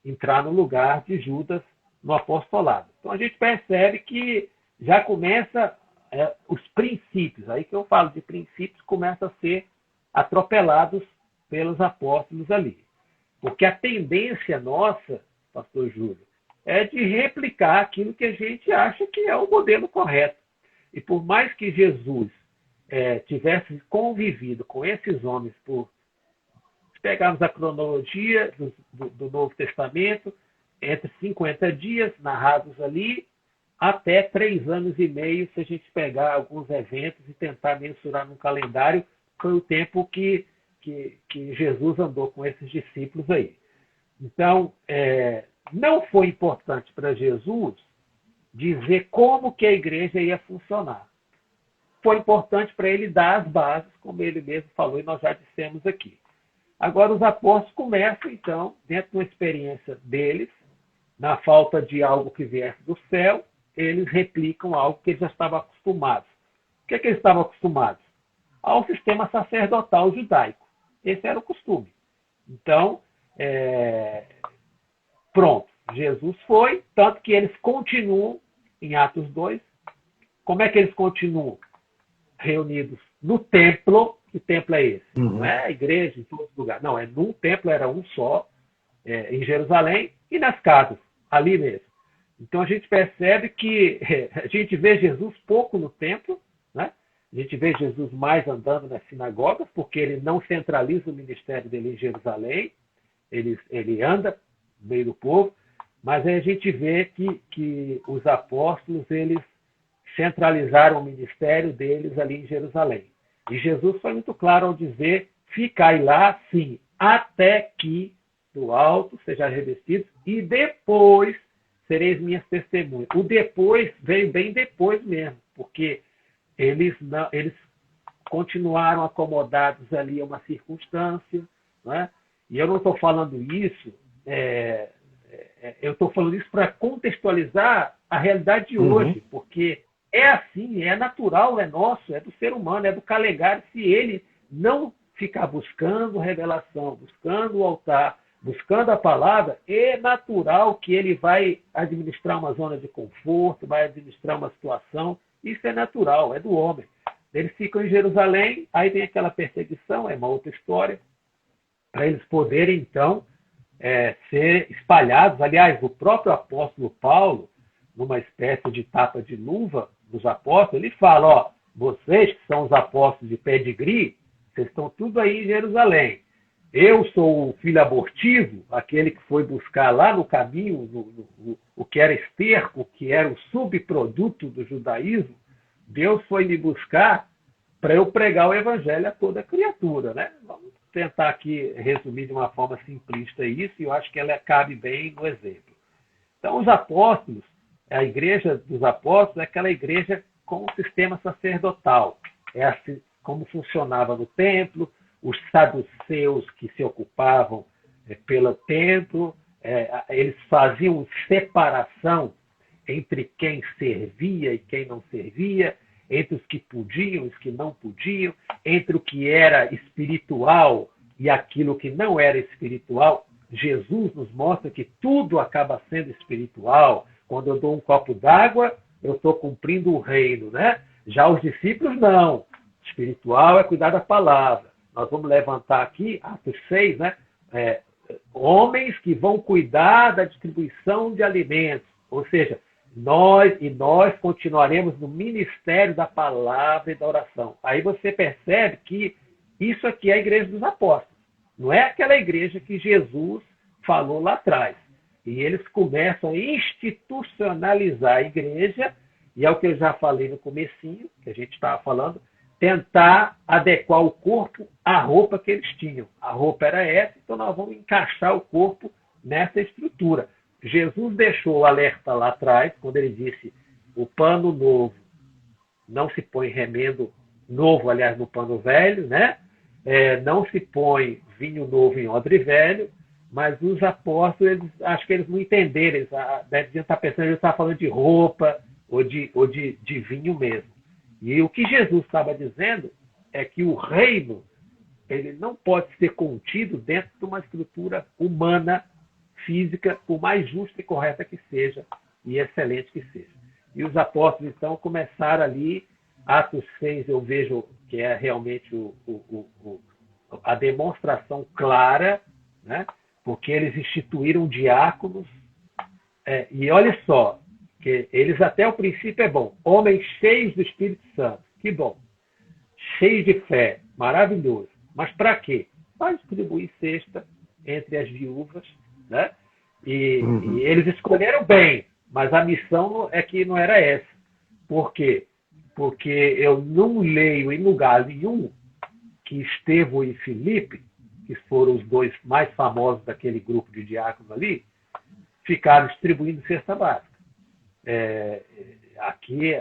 entrar no lugar de Judas no apostolado. Então a gente percebe que já começa os princípios, aí que eu falo de princípios, começam a ser atropelados pelos apóstolos ali. Porque a tendência nossa, pastor Júlio, é de replicar aquilo que a gente acha que é o modelo correto. E por mais que Jesus tivesse convivido com esses homens por pegarmos a cronologia do Novo Testamento, entre 50 dias narrados ali, até 3 anos e meio, se a gente pegar alguns eventos e tentar mensurar no calendário, foi o tempo que Jesus andou com esses discípulos aí. Então, não foi importante para Jesus dizer como que a igreja ia funcionar. Foi importante para ele dar as bases, como ele mesmo falou e nós já dissemos aqui. Agora, os apóstolos começam, então, dentro de uma experiência deles, na falta de algo que viesse do céu, eles replicam algo que eles já estavam acostumados. O que eles estavam acostumados? Ao sistema sacerdotal judaico. Esse era o costume. Então, pronto, Jesus foi, tanto que eles continuam em Atos 2. Como é que eles continuam? Reunidos no templo. Que templo é esse? Não é a igreja em todos os lugares. Não, é num templo, era um só, em Jerusalém, e nas casas, ali mesmo. Então a gente percebe que a gente vê Jesus pouco no templo, né? A gente vê Jesus mais andando nas sinagogas, porque ele não centraliza o ministério dele em Jerusalém, ele anda no meio do povo, mas aí a gente vê que os apóstolos, eles centralizaram o ministério deles ali em Jerusalém. E Jesus foi muito claro ao dizer, ficai lá, sim, até que do alto sejam revestidos, e depois sereis minhas testemunhas. O depois veio bem depois mesmo, porque eles continuaram acomodados ali a uma circunstância, né? E eu não estou falando isso, eu estou falando isso para contextualizar a realidade de hoje, porque é assim, é natural, é nosso, é do ser humano, é do Calegari, se ele não ficar buscando revelação, buscando o altar, buscando a palavra, é natural que ele vai administrar uma zona de conforto, vai administrar uma situação. Isso é natural, é do homem. Eles ficam em Jerusalém, aí tem aquela perseguição, é uma outra história, para eles poderem, então, ser espalhados. Aliás, o próprio apóstolo Paulo, numa espécie de tapa de luva dos apóstolos, ele fala, ó, vocês que são os apóstolos de pedigree, vocês estão tudo aí em Jerusalém. Eu sou o filho abortivo, aquele que foi buscar lá no caminho o que era esterco, o que era o subproduto do judaísmo. Deus foi me buscar para eu pregar o evangelho a toda criatura, né? Vamos tentar aqui resumir de uma forma simplista isso, e eu acho que ela cabe bem no exemplo. Então, os apóstolos, a igreja dos apóstolos é aquela igreja com o sistema sacerdotal. É assim como funcionava no templo, os saduceus que se ocupavam pelo templo, eles faziam separação entre quem servia e quem não servia, entre os que podiam e os que não podiam, entre o que era espiritual e aquilo que não era espiritual. Jesus nos mostra que tudo acaba sendo espiritual. Quando eu dou um copo d'água, eu estou cumprindo o reino, né? Já os discípulos, não. Espiritual é cuidar da palavra. Nós vamos levantar aqui, Atos 6, né? Homens que vão cuidar da distribuição de alimentos. Ou seja, nós continuaremos no ministério da palavra e da oração. Aí você percebe que isso aqui é a igreja dos apóstolos. Não é aquela igreja que Jesus falou lá atrás. E eles começam a institucionalizar a igreja, e é o que eu já falei no comecinho, que a gente estava falando, tentar adequar o corpo à roupa que eles tinham. A roupa era essa, então nós vamos encaixar o corpo nessa estrutura. Jesus deixou o alerta lá atrás, quando ele disse o pano novo não se põe remendo novo, aliás, no pano velho, né? Não se põe vinho novo em odre velho, mas os apóstolos, acho que eles não entenderam, eles devem estar pensando que ele estava falando de roupa ou de vinho mesmo. E o que Jesus estava dizendo é que o reino ele não pode ser contido dentro de uma estrutura humana, física, por mais justa e correta que seja, e excelente que seja. E os apóstolos, então, começaram ali, Atos 6, eu vejo que é realmente a demonstração clara, né? Porque eles instituíram diáconos, e olha só, que eles até o princípio é bom, homens cheios do Espírito Santo, que bom, cheios de fé, maravilhoso. Mas para quê? Para distribuir cesta entre as viúvas, né? E eles escolheram bem, mas a missão é que não era essa. Por quê? Porque eu não leio em lugar nenhum que Estevão e Filipe, que foram os dois mais famosos daquele grupo de diáconos ali, ficaram distribuindo cesta básica. Aqui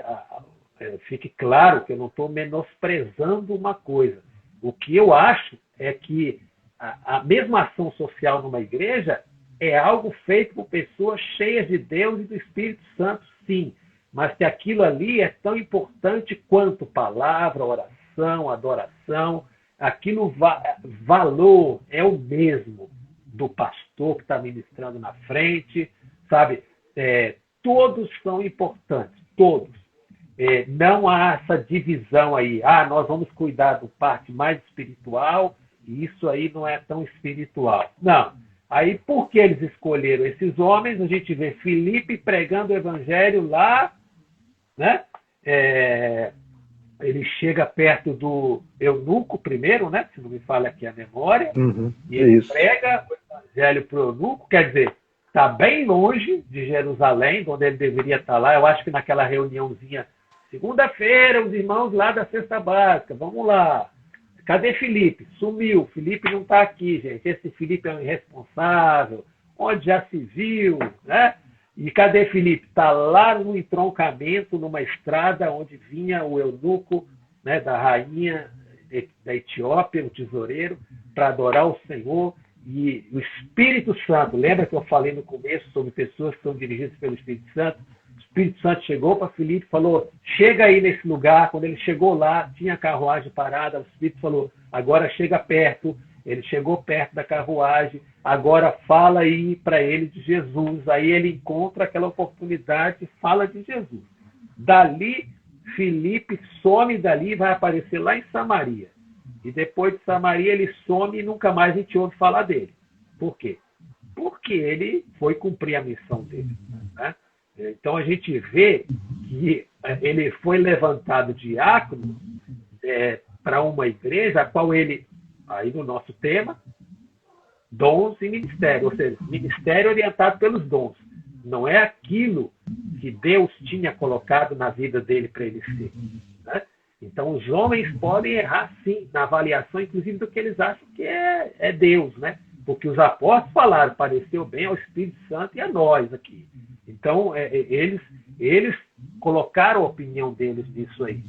fique claro que eu não estou menosprezando uma coisa. O que eu acho é que a mesma ação social numa igreja é algo feito por pessoas cheias de Deus e do Espírito Santo, sim. Mas que aquilo ali é tão importante quanto palavra, oração, adoração. Aquilo, valor é o mesmo do pastor que está ministrando na frente, sabe? Todos são importantes, todos. Não há essa divisão aí. Nós vamos cuidar da parte mais espiritual e isso aí não é tão espiritual. Não. Aí, por que eles escolheram esses homens? A gente vê Filipe pregando o evangelho lá, né? Ele chega perto do eunuco primeiro, né? Se não me falha aqui a memória, e ele prega o evangelho para o eunuco, quer dizer, está bem longe de Jerusalém, onde ele deveria estar lá. Eu acho que naquela reuniãozinha, segunda-feira, os irmãos lá da cesta básica, vamos lá. Cadê Filipe? Sumiu. Filipe não está aqui, gente. Esse Filipe é um irresponsável. Onde já se viu, né? E cadê Filipe? Está lá no entroncamento, numa estrada onde vinha o eunuco, né, da rainha da Etiópia, o tesoureiro, para adorar o Senhor. E o Espírito Santo, lembra que eu falei no começo sobre pessoas que são dirigidas pelo Espírito Santo? O Espírito Santo chegou para Filipe e falou, chega aí nesse lugar. Quando ele chegou lá, tinha a carruagem parada, o Espírito falou, agora chega perto. Ele chegou perto da carruagem, agora fala aí para ele de Jesus. Aí ele encontra aquela oportunidade e fala de Jesus. Dali, Filipe some dali e vai aparecer lá em Samaria. E depois de Samaria ele some e nunca mais a gente ouve falar dele. Por quê? Porque ele foi cumprir a missão dele, né? Então a gente vê que ele foi levantado diácono para uma igreja a qual ele, aí no nosso tema, dons e ministério, ou seja, ministério orientado pelos dons. Não é aquilo que Deus tinha colocado na vida dele para ele ser, né? Então, os homens podem errar, sim, na avaliação, inclusive, do que eles acham que é Deus, né? Porque os apóstolos falaram, pareceu bem ao Espírito Santo e a nós aqui. Então, eles colocaram a opinião deles nisso aí.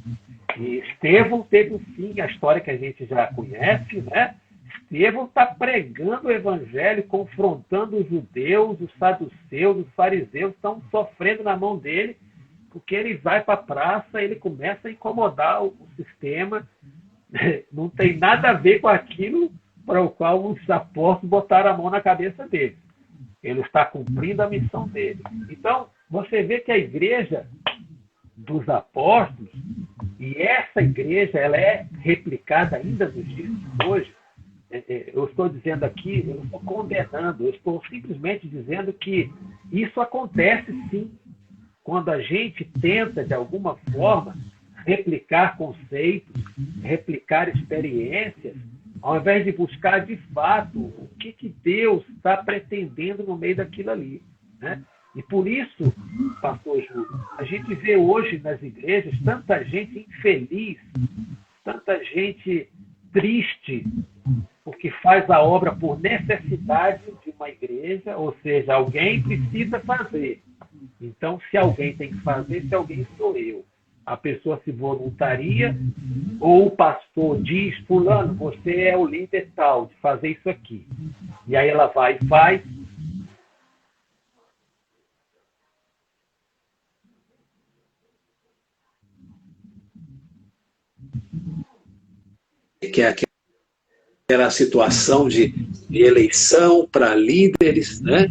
E Estevão teve um fim, a história que a gente já conhece, né? Estevão está pregando o evangelho, confrontando os judeus, os saduceus, os fariseus, estão sofrendo na mão dele, porque ele vai para a praça, ele começa a incomodar o sistema, não tem nada a ver com aquilo para o qual os apóstolos botaram a mão na cabeça dele. Ele está cumprindo a missão dele. Então, você vê que a igreja dos apóstolos, e essa igreja ela é replicada ainda nos dias de hoje. Eu estou dizendo aqui, eu não estou condenando, eu estou simplesmente dizendo que isso acontece sim, quando a gente tenta, de alguma forma, replicar conceitos, replicar experiências, ao invés de buscar, de fato, o que Deus está pretendendo no meio daquilo ali, né? E por isso, pastor Júlio, a gente vê hoje nas igrejas tanta gente infeliz, tanta gente triste, porque faz a obra por necessidade de uma igreja, ou seja, alguém precisa fazer. Então, se alguém tem que fazer, se alguém sou eu. A pessoa se voluntaria, ou o pastor diz, fulano, você é o líder tal, de fazer isso aqui. E aí ela vai e faz. Que é aquele era a situação de eleição para líderes, né?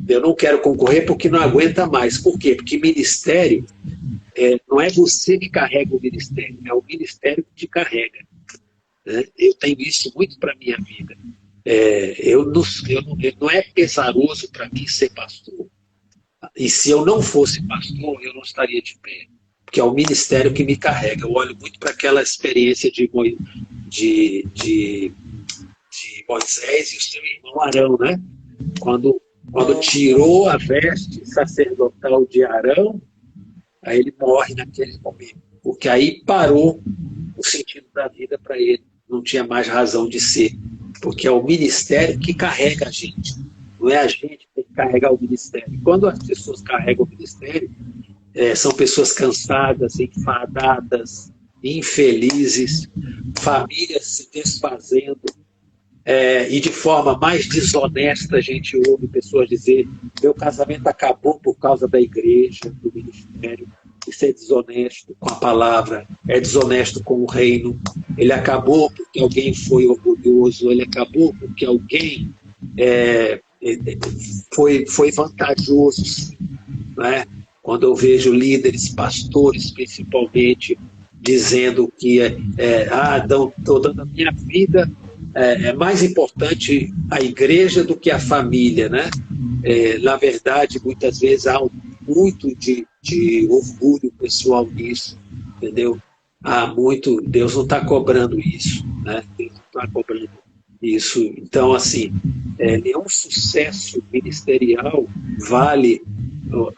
Eu não quero concorrer porque não aguenta mais. Por quê? Porque ministério não é você que carrega o ministério, é o ministério que te carrega. Né? Eu tenho isso muito para a minha vida. Não é pesaroso para mim ser pastor. E se eu não fosse pastor, eu não estaria de pé. Porque é o ministério que me carrega. Eu olho muito para aquela experiência de Moisés e o seu irmão Arão, né? Quando tirou a veste sacerdotal de Arão, aí ele morre naquele momento. Porque aí parou o sentido da vida para ele. Não tinha mais razão de ser. Porque é o ministério que carrega a gente. Não é a gente que tem que carregar o ministério. Quando as pessoas carregam o ministério, são pessoas cansadas, enfadadas, infelizes, famílias se desfazendo. E de forma mais desonesta a gente ouve pessoas dizer: meu casamento acabou por causa da igreja, do ministério. Isso é desonesto com a palavra, é desonesto com o reino. Ele acabou porque alguém foi orgulhoso, ele acabou porque alguém foi vantajoso. Né? Quando eu vejo líderes, pastores principalmente, dizendo que estou dando a minha vida, é mais importante a igreja do que a família, né? Na verdade, muitas vezes há muito de orgulho pessoal nisso, entendeu? Deus não está cobrando isso, né? Deus não está cobrando isso. Então, assim, nenhum sucesso ministerial vale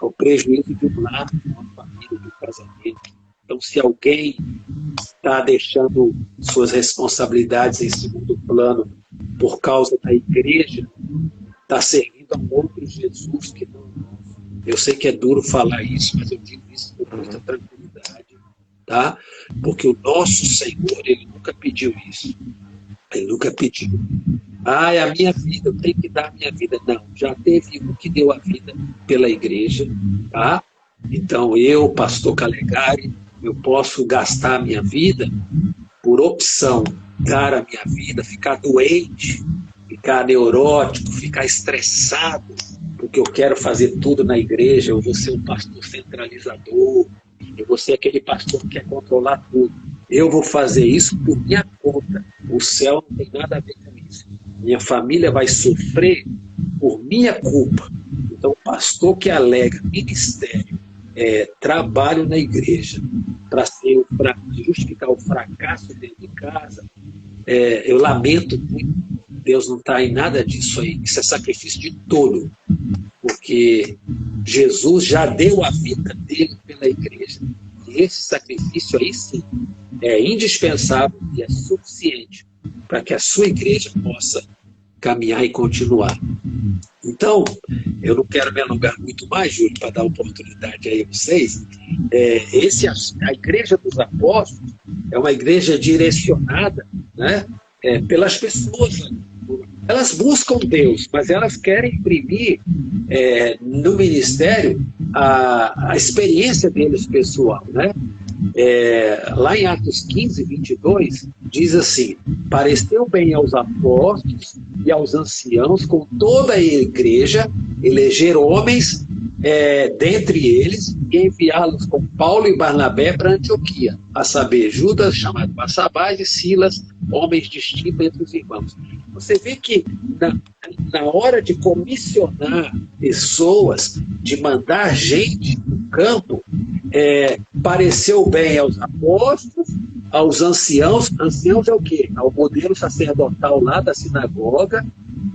o prejuízo de um lar, de uma família, de um casamento. Então, se alguém está deixando suas responsabilidades em segundo plano por causa da igreja, está servindo a um outro Jesus que não. Eu sei que é duro falar isso, mas eu digo isso com muita tranquilidade, tá? Porque o nosso Senhor, ele nunca pediu isso. Ele nunca pediu. É a minha vida, eu tenho que dar a minha vida. Não, já teve um que deu a vida pela igreja, tá? Então, eu, pastor Calegari, eu posso gastar a minha vida por opção, dar a minha vida, ficar doente, ficar neurótico, ficar estressado, porque eu quero fazer tudo na igreja, eu vou ser um pastor centralizador, eu vou ser aquele pastor que quer controlar tudo. Eu vou fazer isso por minha conta. O céu não tem nada a ver com isso. Minha família vai sofrer por minha culpa. Então, o pastor que alega ministério, trabalho na igreja, para justificar o fracasso dentro de casa, eu lamento muito. Deus não está em nada disso aí. Isso é sacrifício de tolo, porque Jesus já deu a vida dele pela igreja. E esse sacrifício aí sim é indispensável e é suficiente para que a sua igreja possa caminhar e continuar. Então, eu não quero me alongar muito mais, Júlio, para dar oportunidade aí a vocês. A Igreja dos Apóstolos é uma igreja direcionada, né, pelas pessoas. Elas buscam Deus, mas elas querem imprimir no ministério a experiência deles pessoal, né? Lá em Atos 15, 22, diz assim: pareceu bem aos apóstolos e aos anciãos com toda a igreja eleger homens dentre eles e enviá-los com Paulo e Barnabé para Antioquia, a saber, Judas, chamado Barsabás, e Silas, homens distintos entre os irmãos. Você vê que na hora de comissionar pessoas, de mandar gente no campo, pareceu bem aos apóstolos, aos anciãos. Anciãos é o quê? É o modelo sacerdotal lá da sinagoga,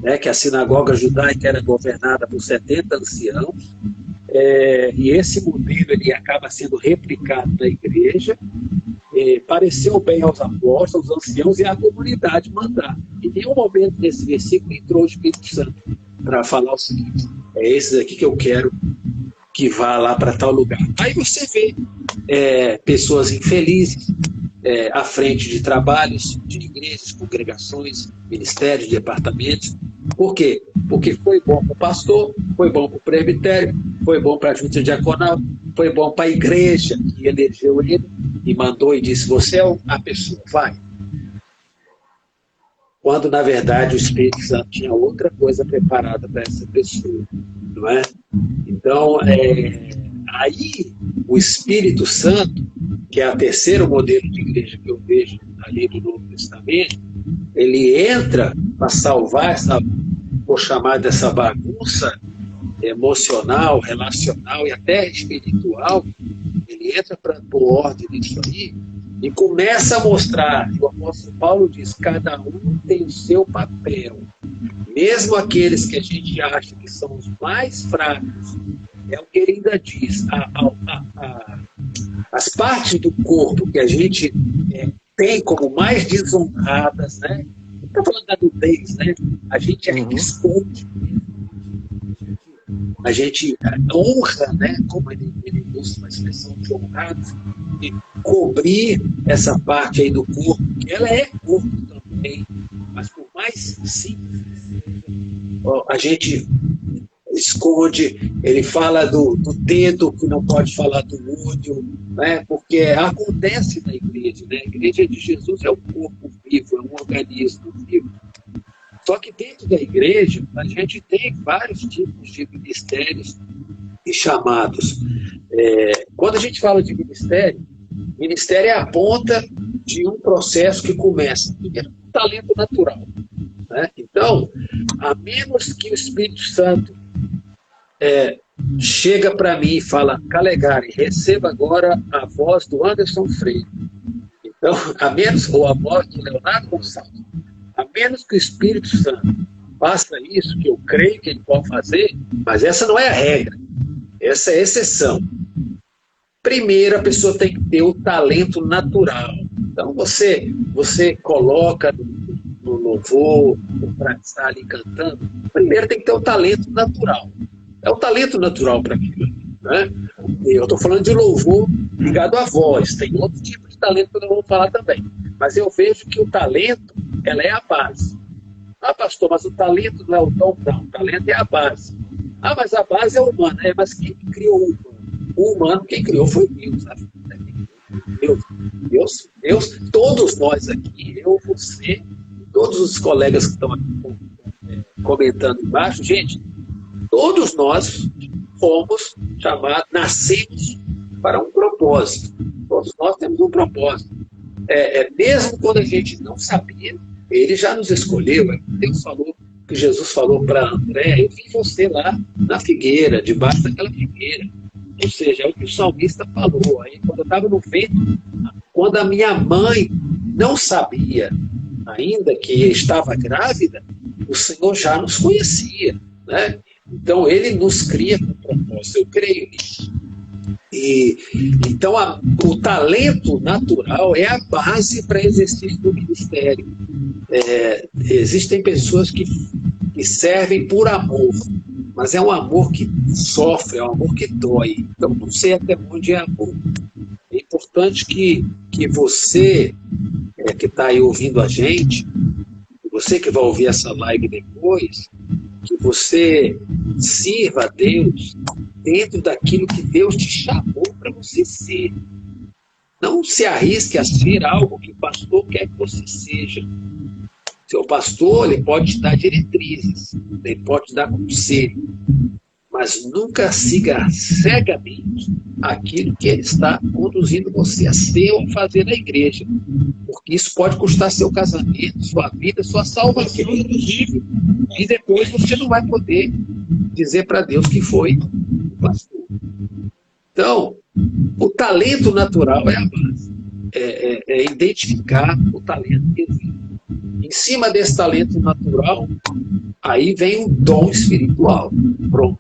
né, que a sinagoga judaica era governada por 70 anciãos, e esse modelo ele acaba sendo replicado na igreja. Pareceu bem aos apóstolos, aos anciãos e à comunidade mandar. Em nenhum momento nesse versículo entrou o Espírito Santo para falar o seguinte: é esse aqui que eu quero que vá lá para tal lugar. Aí você vê pessoas infelizes à frente de trabalhos, de igrejas, congregações, ministérios, departamentos. Por quê? Porque foi bom para o pastor, foi bom para o presbitério, foi bom para a junta diaconal, foi bom para a igreja que elegeu ele e mandou e disse: você é a pessoa, vai. quando na verdade o Espírito Santo tinha outra coisa preparada para essa pessoa, não é? Então, aí o Espírito Santo, que é o terceiro modelo de igreja que eu vejo ali do Novo Testamento, ele entra para salvar essa, vou chamar dessa bagunça emocional, relacional e até espiritual. Ele entra para pôr ordem nisso aí e começa a mostrar, e o apóstolo Paulo diz, cada um tem o seu papel, mesmo aqueles que a gente acha que são os mais fracos. É o que ele ainda diz, as partes do corpo que a gente tem como mais desonradas, né? Não está falando da nudez, né? A gente esconde, a gente honra, né? Como ele usa uma expressão de honrado, de cobrir essa parte aí do corpo, que ela é corpo também, mas por mais simples que seja, a gente esconde. Ele fala do dedo, que não pode falar do olho, né? Porque acontece na igreja, né? A igreja de Jesus é um corpo vivo, é um organismo vivo. Só que dentro da igreja, a gente tem vários tipos de ministérios e chamados. Quando a gente fala de ministério é a ponta de um processo que começa primeiro com talento natural, né? Então, a menos que o Espírito Santo chega para mim e fala, Calegari, receba agora a voz do Anderson Freire. Então, ou a voz do Leonardo Gonçalves. A menos que o Espírito Santo faça isso, que eu creio que ele pode fazer, mas essa não é a regra, essa é a exceção. Primeiro, a pessoa tem que ter o talento natural. Então, você coloca no louvor, para estar ali cantando, primeiro tem que ter o talento natural. É o talento natural para aquilo, né? Eu estou falando de louvor ligado à voz, tem outro tipo de talento que eu não vou falar também. Mas eu vejo que o talento, ela é a base. Ah, pastor, mas o talento não é o dom? Não, o talento é a base. Ah, mas a base é humana. Mas quem criou o humano? O humano, quem criou foi Deus. Sabe? Deus, todos nós aqui, eu, você, todos os colegas que estão aqui comentando embaixo, gente, todos nós fomos chamados, nascemos para um propósito. Todos nós temos um propósito. Mesmo quando a gente não sabia, ele já nos escolheu. Deus falou, que Jesus falou para André, eu vi você lá na figueira, debaixo daquela figueira. Ou seja, é o que o salmista falou. Aí, quando eu estava no ventre, quando a minha mãe não sabia ainda que estava grávida, o Senhor já nos conhecia, né? Então, ele nos cria com propósito. Eu creio nisso. Então, o talento natural é a base para exercício do ministério. Existem pessoas que servem por amor, mas é um amor que sofre, é um amor que dói. Então, não sei até onde é amor. É importante que você, que está aí ouvindo a gente, você que vai ouvir essa live depois, que você sirva a Deus dentro daquilo que Deus te chamou para você ser. Não se arrisque a ser algo que o pastor quer que você seja. Seu pastor, ele pode te dar diretrizes, ele pode te dar conselho, mas nunca siga cegamente aquilo que ele está conduzindo você a ser ou fazer na igreja, porque isso pode custar seu casamento, sua vida, sua salvação, inclusive, e depois você não vai poder dizer para Deus que foi o pastor. Então, o talento natural é a base, é identificar o talento que existe. Em cima desse talento natural, aí vem o dom espiritual. Pronto.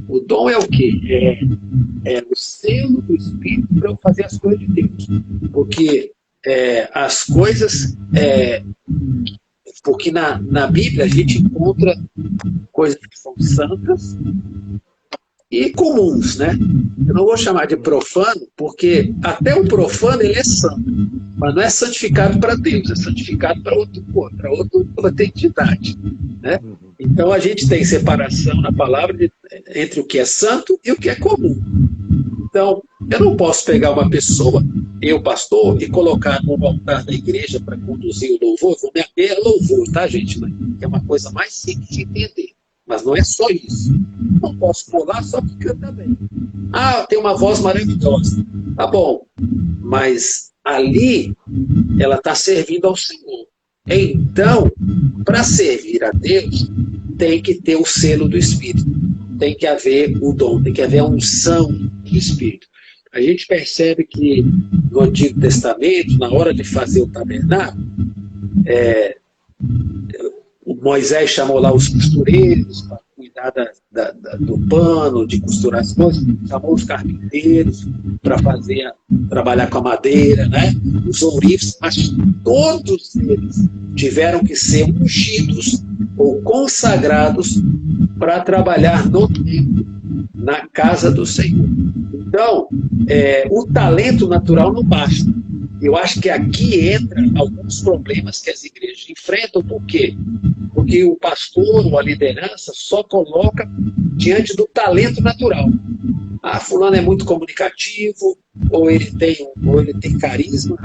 O dom é o quê? É o selo do Espírito para eu fazer as coisas de Deus. Porque as coisas... porque na Bíblia a gente encontra coisas que são santas e comuns, né? Eu não vou chamar de profano, porque até o profano ele é santo, mas não é santificado para Deus, é santificado para outra entidade, né? Então a gente tem separação na palavra entre o que é santo e o que é comum. Então, eu não posso pegar uma pessoa, eu, pastor, e colocar no altar da igreja para conduzir o louvor. É louvor, tá, gente? É uma coisa mais simples de entender. Mas não é só isso. Não posso pular só porque canta bem. Ah, tem uma voz maravilhosa. Tá bom. Mas ali, ela está servindo ao Senhor. Então, para servir a Deus, tem que ter o selo do Espírito. Tem que haver o dom, tem que haver a unção do Espírito. A gente percebe que no Antigo Testamento, na hora de fazer o tabernáculo, Moisés chamou lá os costureiros para cuidar do pano, de costurar as coisas, chamou os carpinteiros para trabalhar com a madeira, né? Os ourives, mas todos eles tiveram que ser ungidos ou consagrados para trabalhar no templo, na casa do Senhor. Então, o talento natural não basta. Eu acho que aqui entra alguns problemas que as igrejas enfrentam. Por quê? Porque o pastor ou a liderança só coloca diante do talento natural. Ah, fulano é muito comunicativo, ou ele tem carisma.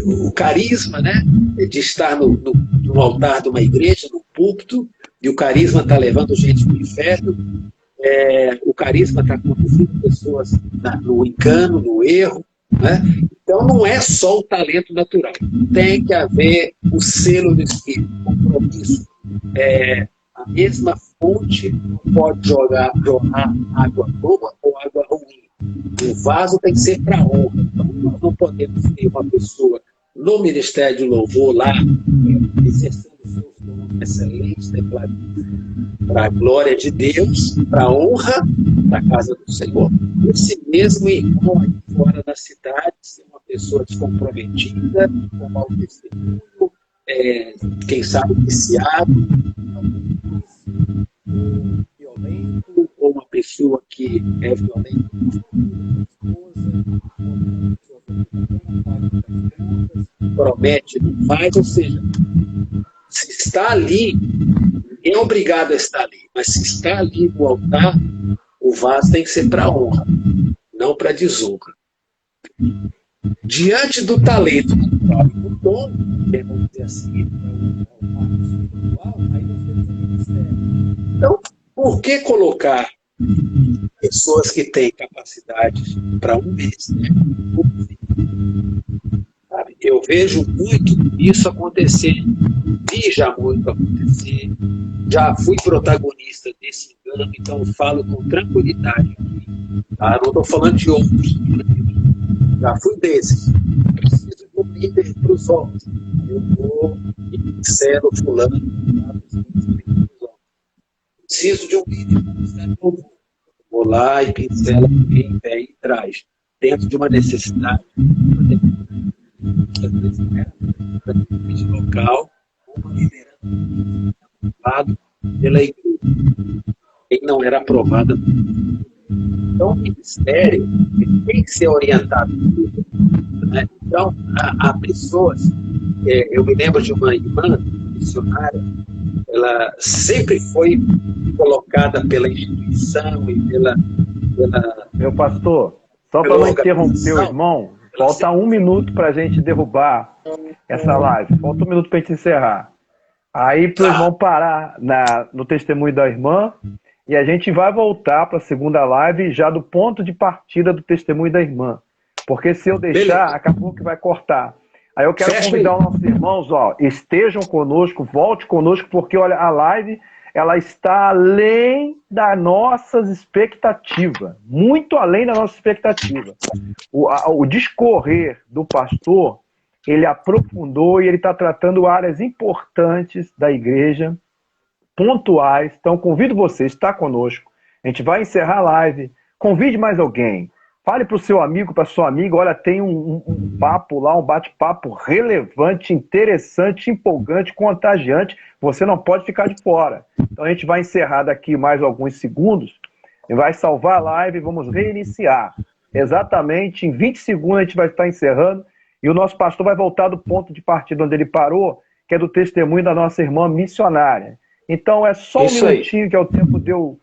O carisma, né, de estar no altar de uma igreja, no púlpito, e o carisma está levando gente para o inferno. O carisma está conduzindo pessoas no engano, no erro. Né? Então não é só o talento natural, tem que haver o selo do Espírito, o compromisso. A mesma fonte não pode jorrar água boa ou água ruim. O vaso tem que ser para honra. Então nós não podemos ter uma pessoa no Ministério de Louvor lá, exercendo seus dons excelentes, para a glória de Deus, para a honra da casa do Senhor. Esse mesmo irmão aí fora da cidade, ser uma pessoa descomprometida, com mau testemunho, quem sabe viciado, violento, ou uma pessoa que é violenta com a esposa, promete, não faz, ou seja, se está ali, é obrigado a estar ali, mas se está ali no altar, o vaso tem que ser para honra, não para desonra. Diante do talento natural e do dom, vamos dizer assim, aí nós temos o ministério. Então, por que colocar pessoas que têm capacidades para um ministério? Eu vejo muito isso acontecer, vi já muito acontecer, já fui protagonista desse engano, então falo com tranquilidade aqui. Tá? Não estou falando de outros, já fui desses. Preciso de um líder para os homens. Eu vou e pincelo fulano. Preciso de um líder para os homens. Vou lá e pincelo quem vem e traz. Dentro de uma necessidade. De local, uma liderança aprovada pela igreja, quem não era aprovada. Então, o ministério tem que ser orientado. Né? Então, há pessoas, eu me lembro de uma irmã missionária, ela sempre foi colocada pela instituição e pela Meu pastor, só para não interromper o irmão, falta 1 minuto para a gente derrubar essa live. Falta 1 minuto para a gente encerrar. Aí para o irmão parar no testemunho da irmã e a gente vai voltar para a segunda live já do ponto de partida do testemunho da irmã. Porque se eu deixar, acabou que vai cortar. Aí eu quero convidar os nossos irmãos, estejam conosco, volte conosco, porque olha, a live ela está além das nossas expectativas, muito além da nossa expectativa. O discorrer do pastor, ele aprofundou e ele está tratando áreas importantes da igreja, pontuais. Então, convido você, está conosco. A gente vai encerrar a live. Convide mais alguém. Fale para o seu amigo, para a sua amiga, olha, tem um papo lá, um bate-papo relevante, interessante, empolgante, contagiante. Você não pode ficar de fora. Então a gente vai encerrar daqui mais alguns segundos, vai salvar a live e vamos reiniciar. Exatamente, em 20 segundos a gente vai estar encerrando e o nosso pastor vai voltar do ponto de partida onde ele parou, que é do testemunho da nossa irmã missionária. Então é só um minutinho que é o tempo de eu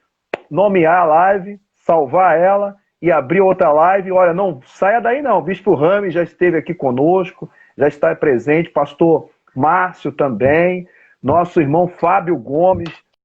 nomear a live, salvar ela e abrir outra live. Olha, não saia daí não. O Bispo Rames já esteve aqui conosco, já está presente. Pastor Márcio também. Nosso irmão Fábio Gomes